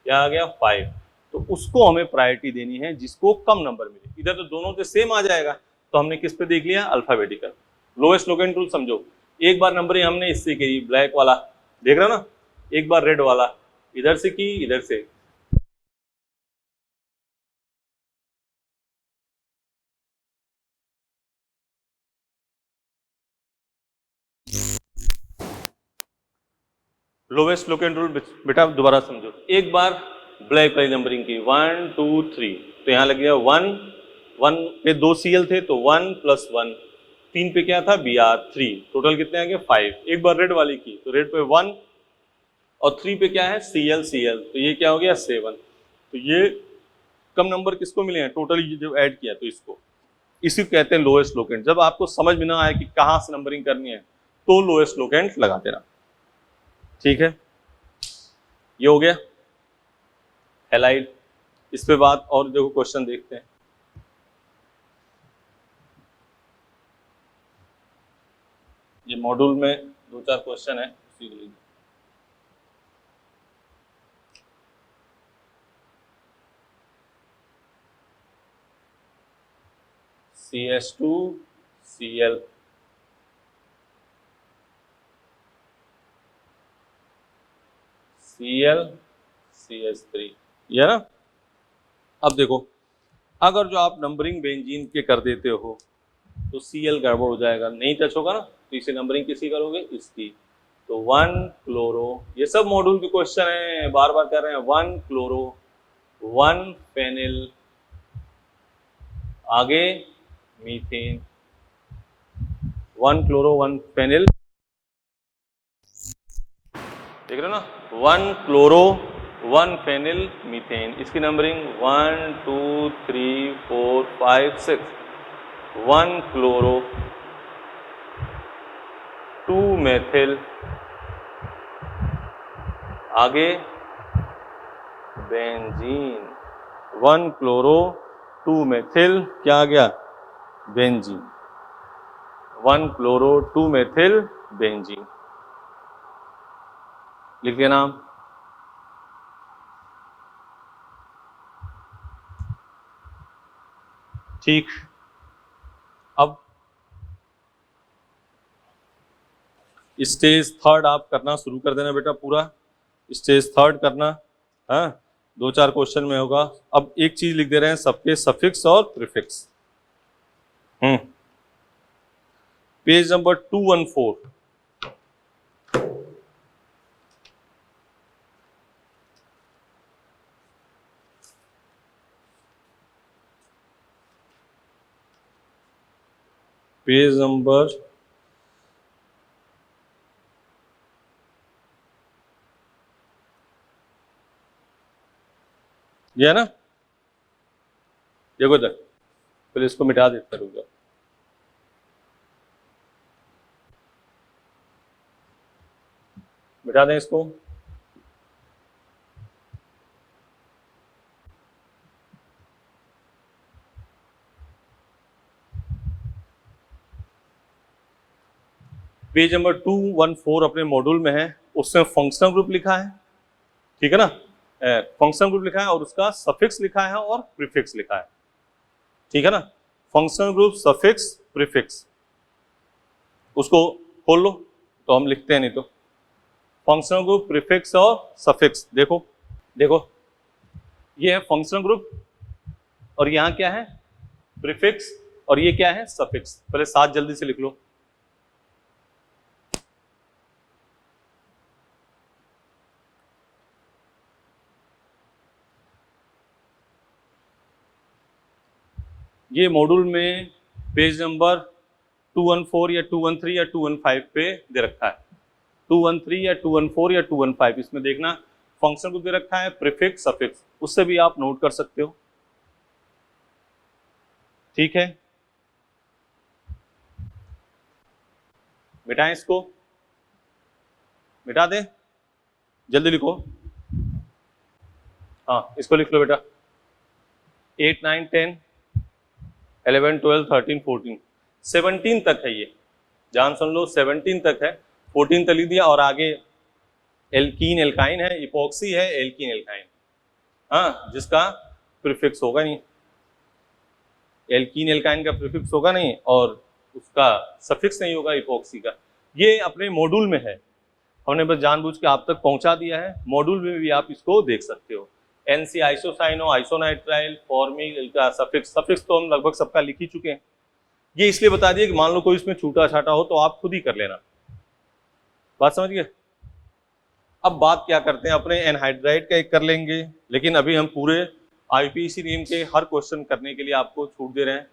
क्या आ गया? 5। तो उसको हमें प्रायोरिटी देनी है जिसको कम नंबर मिले। इधर तो दोनों से सेम आ जाएगा, तो हमने किस पे देख लिया? अल्फाबेटिकल। लोएस्ट लोकेंट रूल समझो, एक बार नंबरिंग हमने इससे की, ब्लैक वाला देख रहे हो ना, एक बार रेड वाला इधर से की, इधर से। लोवेस्ट लोकेंट रूल बेटा दोबारा समझो, एक बार ब्लैक वाली नंबरिंग की 1 2 3, तो यहाँ लग गया 1 1 पे 2 Cl थे तो 1 + 1, 3 पे क्या था? Br 3, टोटल कितने आ गए? 5। एक बार रेड वाली की तो रेड पे 1 और 3 पे क्या है? Cl, तो ये क्या हो गया? 7। तो ये कम नंबर किसको मिले हैं? टोटल ये जो ऐड किया तो इसको, इसी को कहते हैं लोएस्ट लोकेंट। जब आपको समझ में ना आए कि कहाँ से नंबरिंग करनी है तो लोएस्ट लोकेंट लगा देना, ठीक है। ये हो गया हैलाइड। इस पे बात और देखो, क्वेश्चन देखते हैं। ये मॉड्यूल में 2-4 क्वेश्चन है, उसी के लिए। CH2 Cl Cl CH3, ये ना। अब देखो, अगर जो आप नंबरिंग बेंजीन के कर देते हो तो Cl गड़बड़ हो जाएगा, नहीं टच होगा ना, तो इसे नंबरिंग किसी करोगे? इसकी। तो 1 क्लोरो, ये सब मॉड्यूल के क्वेश्चन है, बार बार कर रहे हैं। 1 क्लोरो 1 फेनिल, आगे मीथेन, 1 क्लोरो 1 फेनिल, देख रहे हो ना, 1 क्लोरो 1 फेनिल मीथेन। इसकी नंबरिंग 1 2 3 4 5 6। 1 क्लोरो 2 मेथिल, आगे बेंजीन, 1 क्लोरो 2 मेथिल, क्या आ गया? Benzene, 1 chloro 2 methyl benzene. लिख दिया नाम। ठीक, अब स्टेज थर्ड आप करना शुरू कर देना बेटा, पूरा स्टेज थर्ड करना। हाँ, 2-4 क्वेश्चन में होगा। अब एक चीज लिख दे रहे हैं, सबके सफिक्स और prefix. Page number 214। Page number ये है ना, देखो तक पहले इसको मिटा देता रुक जाओ। मिटा दें इसको। पेज नंबर 214 अपने मॉड्यूल में है, उसमें फंक्शनल ग्रुप लिखा है, ठीक है ना, फंक्शनल ग्रुप लिखा है और उसका सफिक्स लिखा है और प्रीफिक्स लिखा है, ठीक है ना। फंक्शनल ग्रुप, सफिक्स, प्रीफिक्स, उसको खोल लो तो हम लिखते हैं, नहीं तो फंक्शनल ग्रुप, प्रीफिक्स और सफिक्स। देखो देखो, ये है फंक्शनल ग्रुप और यहाँ क्या है, प्रीफिक्स, और ये क्या है, सफिक्स। पहले साथ जल्दी से लिख लो। ये मॉड्यूल में पेज नंबर 214 या 213 या 215 पे दे रखा है। 213 या 214 या 215 इसमें देखना, फंक्शन को दे रखा है, प्रीफिक्स, सफिक्स, उससे भी आप नोट कर सकते हो, ठीक है। मिटाएं इसको, मिटा दे, जल्दी लिखो। हाँ, इसको लिख लो बेटा। 8, 9, 10, 11, 12, 13, 14, 17 तक है ये, ध्यान सुन लो, 17 तक है। 14 तक लिख दिया और आगे एल्कीन एल्काइन है, इपॉक्सी है, एल्कीन एल्काइन, हाँ, जिसका प्रीफिक्स होगा नहीं, एल्कीन एल्काइन का प्रीफिक्स होगा नहीं और उसका सफिक्स नहीं होगा इपॉक्सी का। ये अपने मॉड्यूल में है, हमने बस जानबूझ के आप तक पहुंचा दिया है। मॉड्यूल में भी आप इसको देख सकते हो। एनसी आइसोसाइनो, आइसोनाइट्राइल, फॉर्मिल का सफिक्स, सफिक्स तो हम लगभग सबका लिख ही चुके हैं। ये इसलिए बता दिए कि मान लो कोई इसमें छूटा छाटा हो तो आप खुद ही कर लेना, बात समझ गए। अब बात क्या करते हैं, अपने एनहाइड्राइड का एक कर लेंगे, लेकिन अभी हम पूरे आईपीसी नीम के हर क्वेश्चन करने के लिए आपको छूट दे रहे हैं।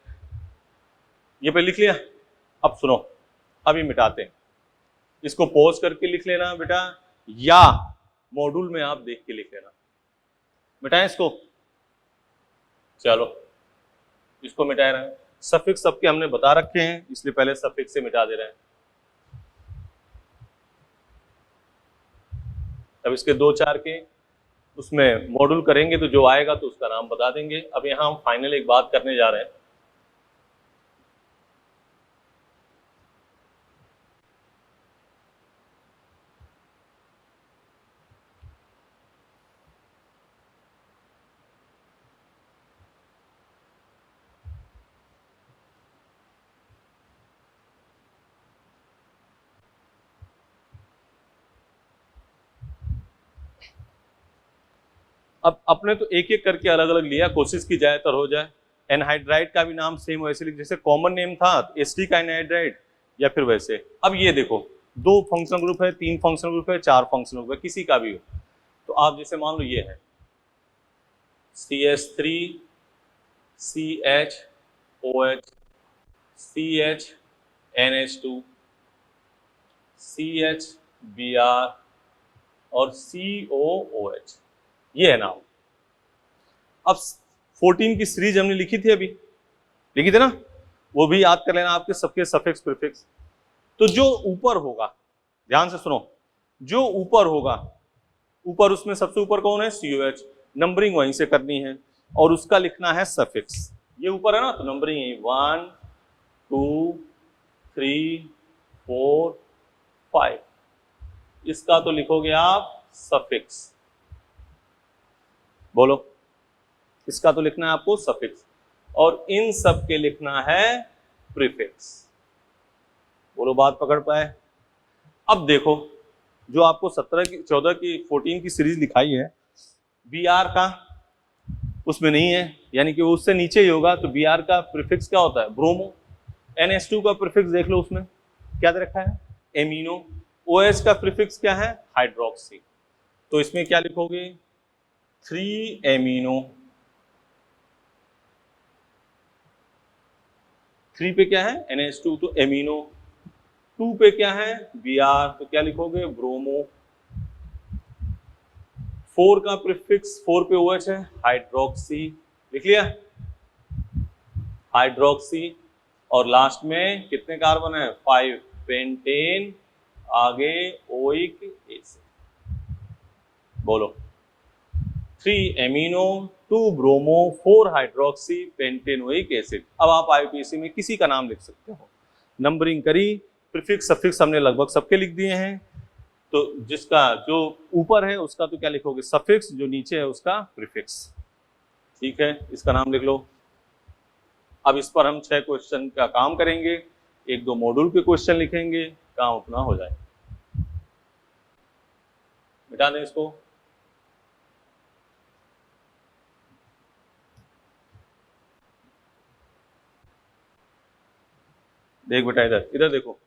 ये पे लिख लिया, अब सुनो, अभी मिटाते हैं, इसको पॉज करके लिख लेना बेटा, या मॉड्यूल में आप देख के लिख लेना। मिटाएं इसको, चलो इसको मिटा रहे हैं। सफिक्स सबके हमने बता रखे हैं, इसलिए पहले सफिक्स से मिटा दे रहे हैं। अब इसके 2-4 के उसमें मॉड्यूल करेंगे तो जो आएगा तो उसका नाम बता देंगे। अब यहाँ हम फाइनल एक बात करने जा रहे हैं, अब अपने तो एक एक करके अलग अलग लिया, कोशिश की जाए तो हो जाए। एनहाइड्राइड का भी नाम सेम वैसे लिख, जैसे कॉमन नेम था एस्टिक का एनहाइड्राइड, या फिर वैसे। अब ये देखो, 2 फंक्शनल ग्रुप है, 3 फंक्शनल ग्रुप है, 4 फंक्शनल ग्रुप है, किसी का भी हो तो आप जैसे मान लो ये है CH3 CHOH CHNH2 CHBr और COOH, ये है नाम। अब 14 की सीरीज हमने लिखी थी, अभी लिखी थी ना, वो भी याद कर लेना, आपके सबके सफिक्स प्रीफिक्स। तो जो ऊपर होगा, ध्यान से सुनो, जो ऊपर होगा, ऊपर उसमें सबसे ऊपर कौन है, COH, नंबरिंग वहीं से करनी है और उसका लिखना है सफिक्स। ये ऊपर है ना, तो नंबरिंग 1 2 3 4 5, इसका तो लिखोगे आप सफिक्स। बोलो, इसका तो लिखना है आपको सफिक्स, और इन सब के लिखना है प्रीफिक्स। बोलो, बात पकड़ पाए? अब देखो, जो आपको 17 की 14 की 14 की सीरीज लिखाई है, बी आर का उसमें नहीं है, यानी कि वो उससे नीचे ही होगा। तो बी आर का प्रीफिक्स क्या होता है? ब्रोमो। NH2 का प्रीफिक्स देख लो, उसमें क्या दे रखा है? एमिनो। OH का प्रीफिक्स क्या है? हाइड्रोक्सी। तो इसमें क्या लिखोगे? 3 एमिनो। 3 पे क्या है? NH2, तो एमिनो। 2 पे क्या है? Br, तो क्या लिखोगे? ब्रोमो। 4 का प्रीफिक्स, 4 पे OH है, हाइड्रोक्सी। लिख लिया? हाइड्रोक्सी। और लास्ट में कितने कार्बन है? 5 पेंटेन, आगे ओइक एसिड। बोलो, 3 amino, 2 bromo, 4 hydroxy, pentanoic acid. अब आप IUPAC में किसी का नाम लिख सकते हो। नंबरिंग करी, प्रीफिक्स सफिक्स हमने लगभग सबके लिख दिए हैं। तो जिसका जो ऊपर है उसका तो क्या लिखोगे? सफिक्स, जो नीचे है उसका प्रीफिक्स। ठीक है, इसका नाम लिख लो। अब इस पर हम 6 क्वेश्चन का काम करेंगे, 1-2 मॉड्यूल के क्वेश्चन लिखेंगे, काम अपना हो जाए। मिटा दें इसको। देख बेटा, इधर इधर देखो,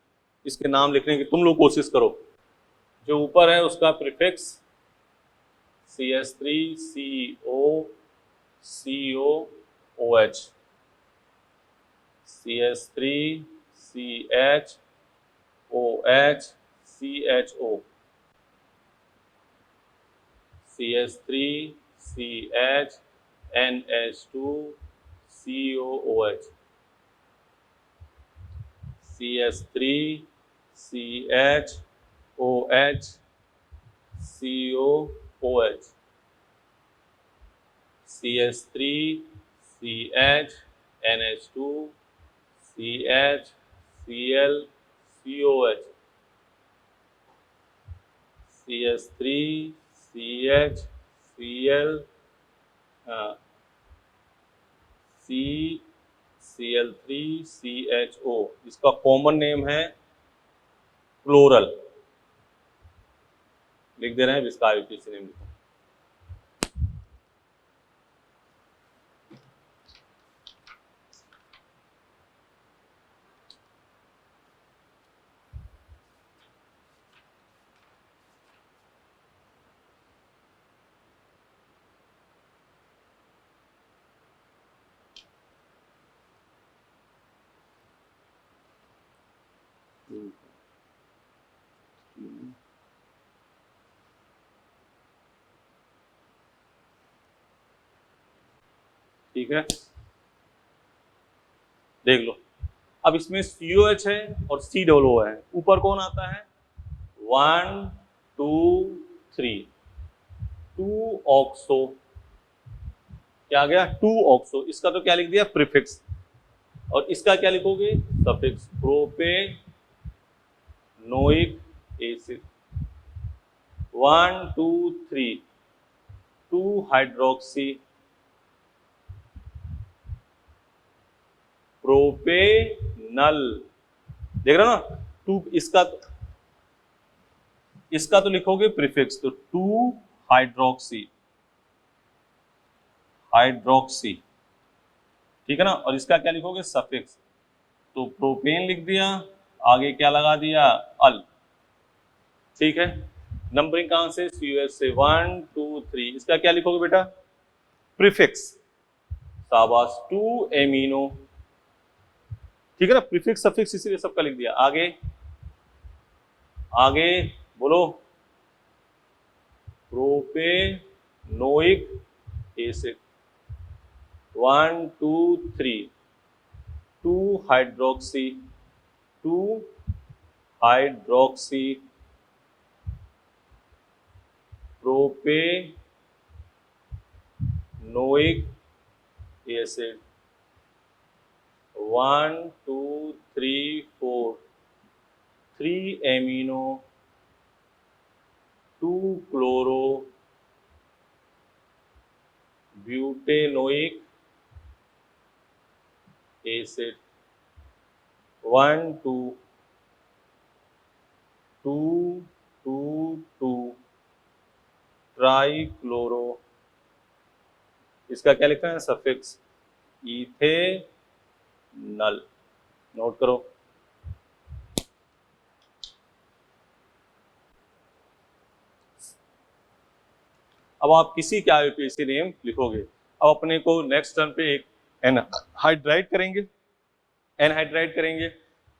इसके नाम लिखने की तुम लोग कोशिश करो। जो ऊपर है उसका prefix CH3CO COOH, CH3CHOH CHO, CH3CHNH2COOH, CH3CHOH COOH, CH3CHNH2 CHCl COH, CH3CHCl CCl3CHO। इसका कॉमन नेम है क्लोरल। लिख दे रहे हैं, इसका IUPAC नेम लिखो। ठीक है, देख लो। अब इसमें COH है और COO है। ऊपर कौन आता है? 1 2 3, 2 ऑक्सो। क्या आ गया? 2 ऑक्सो। इसका तो क्या लिख दिया? प्रीफिक्स। और इसका क्या लिखोगे? Suffix. Propanoic acid. 1 2 3, 2 hydroxy propanal. देख रहे हो ना? 2, इसका तो लिखोगे प्रीफिक्स, तो 2 हाइड्रोक्सी, हाइड्रोक्सी। ठीक है ना? और इसका क्या लिखोगे? सफिक्स। तो प्रोपेन लिख दिया, आगे क्या लगा दिया? अल। ठीक है, नंबरिंग कहां से? COH से। 1 2 3। इसका क्या लिखोगे बेटा? प्रीफिक्स। शाबाश, 2 एमिनो। ठीक है ना? प्रीफिक्स सफिक्स इसीलिए सबका लिख दिया। आगे आगे बोलो, propanoic acid. 1 2 3, 2 hydroxy, 2 hydroxy propanoic acid. 1 2 3 4, 3 amino, chloro butanoic acid, 1 2 trichloro, इसका क्या लिखा है सफिक्स इथेनल, नोट करो। अब आप किसी के आईयूपीएसी नेम लिखोगे। अब अपने को नेक्स्ट टर्न पे एक एनहाइड्राइड करेंगे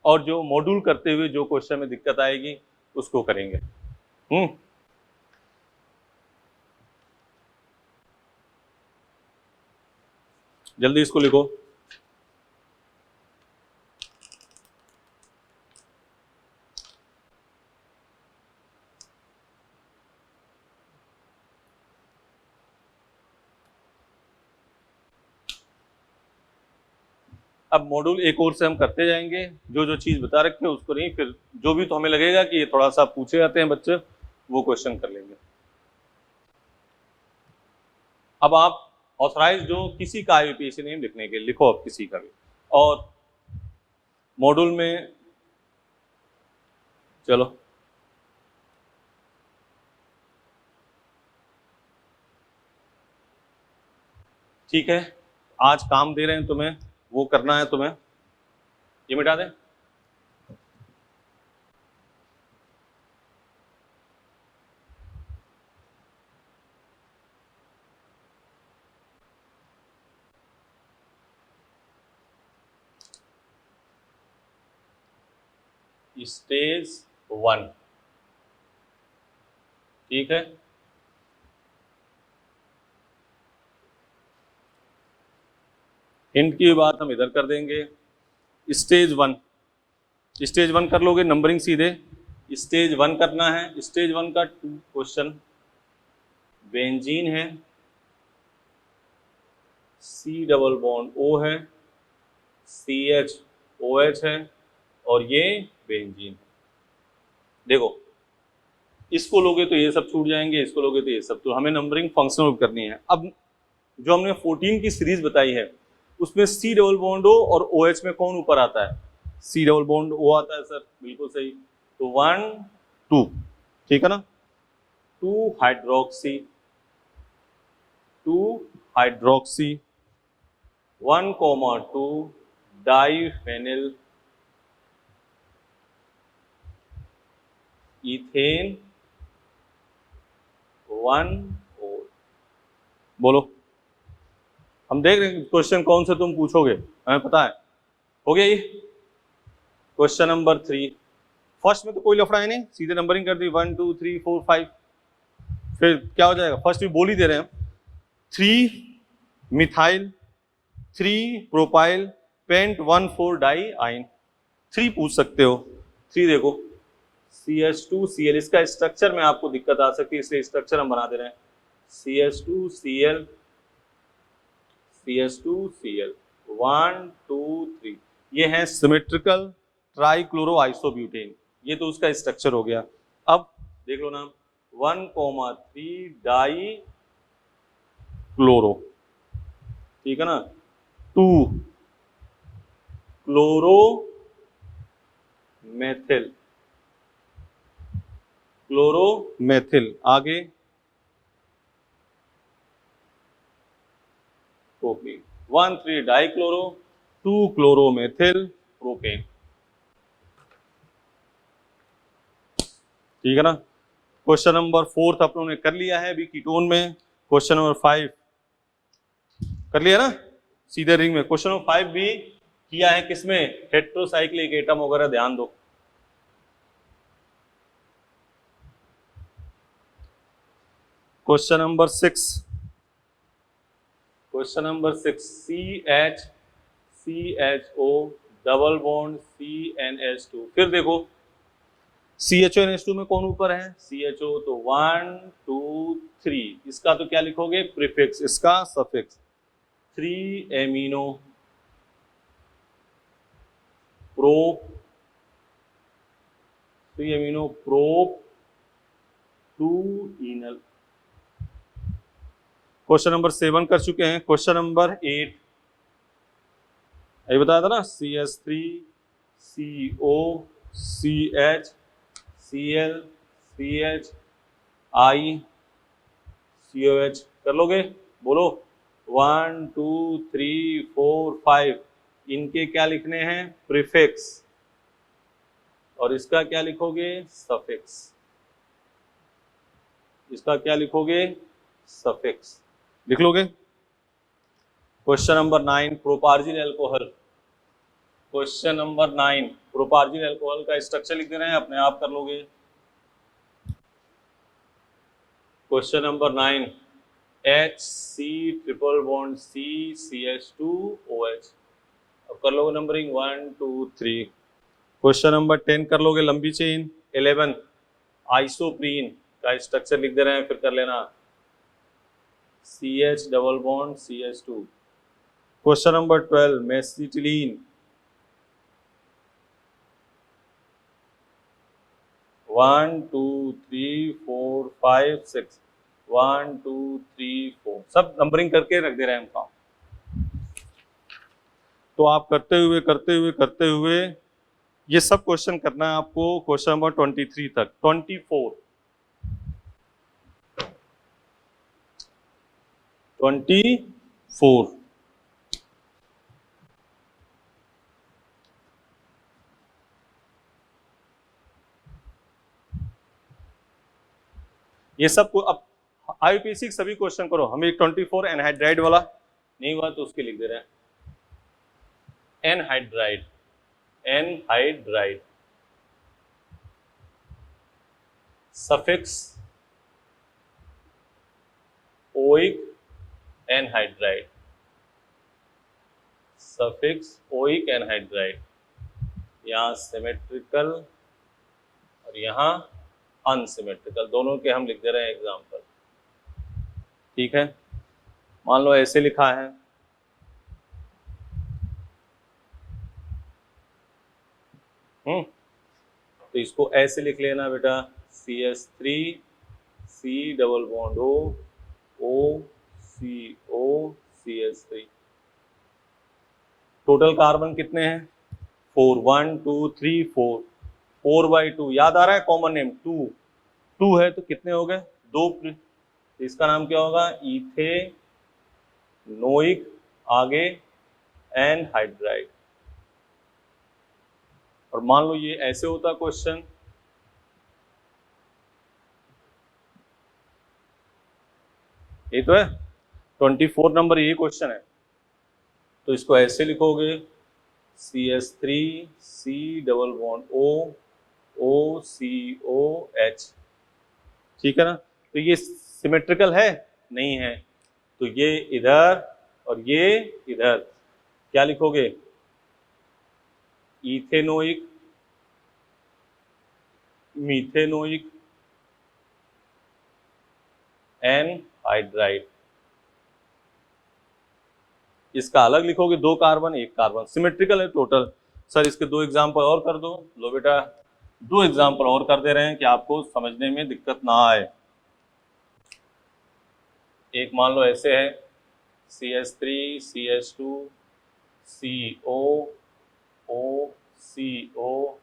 और जो मॉड्यूल करते हुए जो क्वेश्चन में दिक्कत आएगी उसको करेंगे। जल्दी इसको लिखो। अब मॉड्यूल एक और से हम करते जाएंगे, जो जो चीज बता रखे हैं उसको नहीं, फिर जो भी तो हमें लगेगा कि ये थोड़ा सा पूछे जाते हैं बच्चे, वो क्वेश्चन कर लेंगे। अब आप ऑथराइज जो किसी का आईयूपीएसी नेम लिखने के लिखो, अब किसी का भी, और मॉड्यूल में चलो ठीक है, आज काम दे रहे हैं तुम्हें, वो करना है तुम्हें, ये मिटा दें। स्टेज 1, ठीक है। हिंट की बात हम इधर कर देंगे। स्टेज 1 कर लोगे, नंबरिंग सीधे स्टेज 1 करना है। स्टेज 1 का 2 क्वेश्चन, बेंजीन है, C डबल बॉन्ड O है, CHOH है, और ये बेंजीन है। देखो इसको लोगे तो ये सब छूट जाएंगे, इसको लोगे तो ये सब, तो हमें नंबरिंग फंक्शनल करनी है। अब जो हमने 14 की सीरीज बताई है उसमें C डबल बॉन्ड O और OH में कौन ऊपर आता है? C डबल बॉन्ड O आता है सर, बिल्कुल सही। तो 1 2, ठीक है ना, 2 हाइड्रोक्सी 1,2 डाइफेनिल इथेन 1 और, बोलो हम देख रहे हैं क्वेश्चन कौन से तुम पूछोगे, हमें पता है। हो गया ये क्वेश्चन नंबर 3। फर्स्ट में तो कोई लफड़ा है नहीं, सीधे नंबरिंग कर दी 1 2 3 4 5। फिर क्या हो जाएगा, फर्स्ट भी बोल ही दे रहे हैं, 3 मिथाइल 3 प्रोपाइल पेंट 1,4 डाई आइन। 3 पूछ सकते हो। 3 देखो CH2Cl, इसका स्ट्रक्चर में आपको दिक्कत आ सकती है, इसलिए स्ट्रक्चर हम बना दे रहे हैं CH2Cl 1 2 3। ये है सिमेट्रिकल ट्राईक्लोरो आइसोब्यूटेन, ये तो उसका स्ट्रक्चर हो गया। अब देख लो नाम 1,3 डाई क्लोरो, ठीक है ना, 2 क्लोरो मेथिल, आगे प्रोपेन, 1 3 डाइक्लोरो 2 क्लोरोमेथिल प्रोपेन, ठीक है ना। क्वेश्चन नंबर 4 अपनों ने कर लिया है अभी कीटोन में। क्वेश्चन नंबर 5 कर लिया ना सीधे रिंग में। क्वेश्चन नंबर 5 भी किया है किसमें, हेट्रोसाइक्लिक एटम वगैरह, ध्यान दो। Question number 6 CHCHO double bond CNH2। फिर देखो CHO में कौन ऊपर है, CHO, तो 1 2 3, इसका तो क्या लिखोगे प्रीफिक्स, इसका suffix 3 amino prop 2 enal. Question number 7 कर चुके हैं। क्वेश्चन नंबर 8 ये बताया था ना, CH3 CO CH Cl CH I COH। कर लोगे? बोलो 1 2 3 4 5। इनके क्या लिखने हैं? प्रीफिक्स। और इसका क्या लिखोगे? सफिक्स। इसका क्या लिखोगे? सफिक्स लिख लोगे। Question number 9 propargyl alcohol. Question number 9 propargyl alcohol का स्ट्रक्चर लिख दे रहे हैं, अपने आप कर लोगे। Question number 9 HC triple bond C CH2OH। अब कर लोगे नंबरिंग 1 2 3। क्वेश्चन नंबर 10 कर लोगे लंबी चेन। 11 आइसोप्रीन का स्ट्रक्चर लिख दे रहे हैं, फिर कर लेना CH double bond CH2। Question number 12 mesitylene. 1 2 3 4 5 6 1 2 3 4 सब नंबरिंग करके रख दे रहे हैं हम काम। तो आप करते हुए ये सब क्वेश्चन करना है आपको क्वेश्चन नंबर 23 तक। 24 ये सब को अब IUPAC सभी क्वेश्चन करो। हमें एक 24 एनहाइड्राइड वाला नहीं हुआ तो उसके लिख दे रहे हैं। Anhydride suffix oic anhydride, suffix oic anhydride. यहाँ सिमेट्रिकल और यहाँ अनसिमेट्रिकल, दोनों के हम लिख दे रहे हैं एग्जाम्पल। ठीक है, मान लो ऐसे लिखा है तो इसको ऐसे लिख लेना बेटा CH3 C double bond O CO CH3। Total carbon कितने हैं? 4 1 2 3 4 4/2 याद आ रहा है? कॉमन नेम 2 है तो कितने हो गए? 2। इसका नाम क्या होगा? इथेनोइक आगे एनहाइड्राइड। और मान लो ये ऐसे होता क्वेश्चन, ये तो है 24 नंबर, ये क्वेश्चन है तो इसको ऐसे लिखोगे CH3 C double bond O COH। ठीक है ना? तो ये सिमेट्रिकल है? नहीं है, तो ये इधर और ये इधर क्या लिखोगे? Ethanoic methanoic anhydride. इसका अलग लिखोगे, 2 कार्बन 1 कार्बन, सिमेट्रिकल है टोटल। सर इसके 2 एग्जाम्पल और कर दो। लो बेटा 2 एग्जाम्पल और कर दे रहे हैं कि आपको समझने में दिक्कत ना आए। एक मान लो ऐसे है CH3 CH2 CO O CO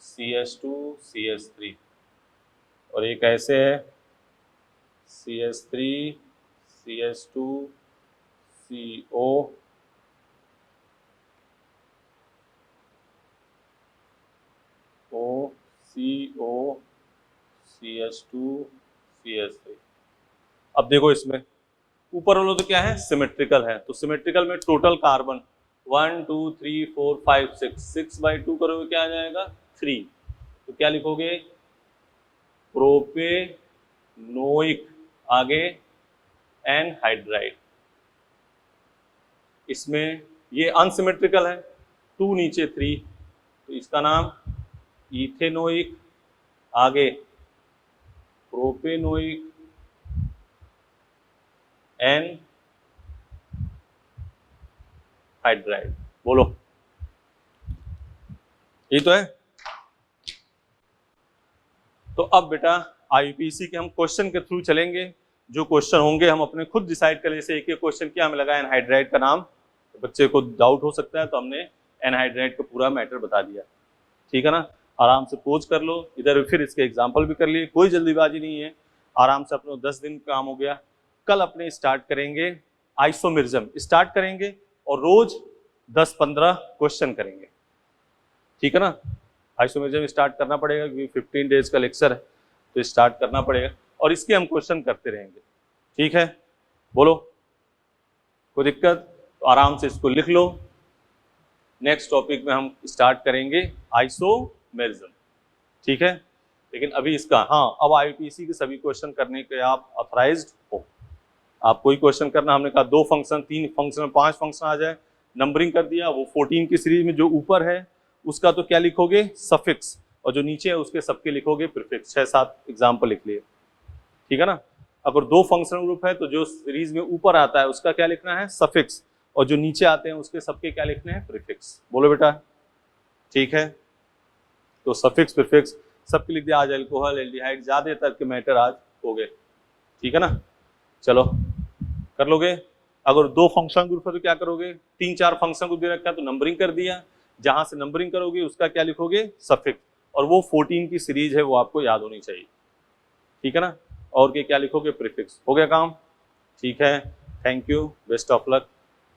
CH2 CH3। और एक ऐसे है CH3 CH2 CO CO CH2 CH3। अब देखो इसमें ऊपर वालों तो क्या है? सिमेट्रिकल है, तो सिमेट्रिकल में टोटल कार्बन 1 2 3 4 5 6/2 करोगे क्या आ जाएगा? 3। तो क्या लिखोगे? प्रोपेनोइक आगे एनहाइड्राइड। इसमें ये अनसिमेट्रिकल है, 2 नीचे 3, तो इसका नाम इथेनोइक आगे प्रोपेनोइक एनहाइड्राइड। बोलो ये तो है। तो अब बेटा आईयूपीएसी के हम क्वेश्चन के थ्रू चलेंगे। जो क्वेश्चन होंगे हम अपने खुद डिसाइड करें। जैसे एक एक क्वेश्चन क्या हमें लगा एनहाइड्राइड का नाम, तो बच्चे को डाउट हो सकता है, तो हमने एनहाइड्राइड का पूरा मैटर बता दिया। ठीक है ना, आराम से पोज कर लो इधर, फिर इसके एग्जाम्पल भी कर लिए, कोई जल्दीबाजी नहीं है, आराम से अपना 10 दिन काम हो गया। कल अपने स्टार्ट करेंगे आइसोमेरिज्म स्टार्ट करेंगे और रोज 10-15 क्वेश्चन करेंगे। ठीक है ना, आइसोमेरिज्म स्टार्ट करना पड़ेगा क्योंकि 15 डेज का लेक्चर है, तो स्टार्ट करना पड़ेगा और इसके हम क्वेश्चन करते रहेंगे। ठीक है, बोलो कोई दिक्कत? तो आराम से इसको लिख लो। नेक्स्ट टॉपिक में हम स्टार्ट करेंगे आइसोमेरिज्म। ठीक है, लेकिन अभी इसका, हाँ, अब आईयूपीएसी के सभी क्वेश्चन करने के आप ऑथराइज्ड हो। आप कोई क्वेश्चन करना, हमने कहा 2 फंक्शन 3 फंक्शन 5 फंक्शन आ जाए, नंबरिंग कर दिया, वो 14 की सीरीज में जो ऊपर है उसका तो क्या लिखोगे सफिक्स, और जो नीचे है उसके सबके लिखोगे प्रीफिक्स। 6-7 एग्जाम्पल लिख लिए। ठीक है ना, अगर 2 फंक्शनल ग्रुप है तो जो सीरीज में ऊपर आता है उसका क्या लिखना है सफिक्स, और जो नीचे आते हैं उसके सबके क्या लिखने हैं प्रीफिक्स। बोलो बेटा, ठीक है, तो सफिक्स प्रीफिक्स सबके लिख दिया। आज अल्कोहल एल्डिहाइड ज्यादातर के मैटर आज हो गए। ठीक है ना, चलो कर लोगे। अगर 2 फंक्शन ग्रुप है तो क्या करोगे, 3-4 फंक्शन ग्रुप दे रखा है तो नंबरिंग कर दिया, जहां से नंबरिंग करोगे उसका क्या लिखोगे सफिक्स, और वो 14 की सीरीज है वो आपको याद होनी चाहिए। ठीक है ना, और क्या लिखोगे प्रीफिक्स। हो गया काम? ठीक है, thank you, best of luck.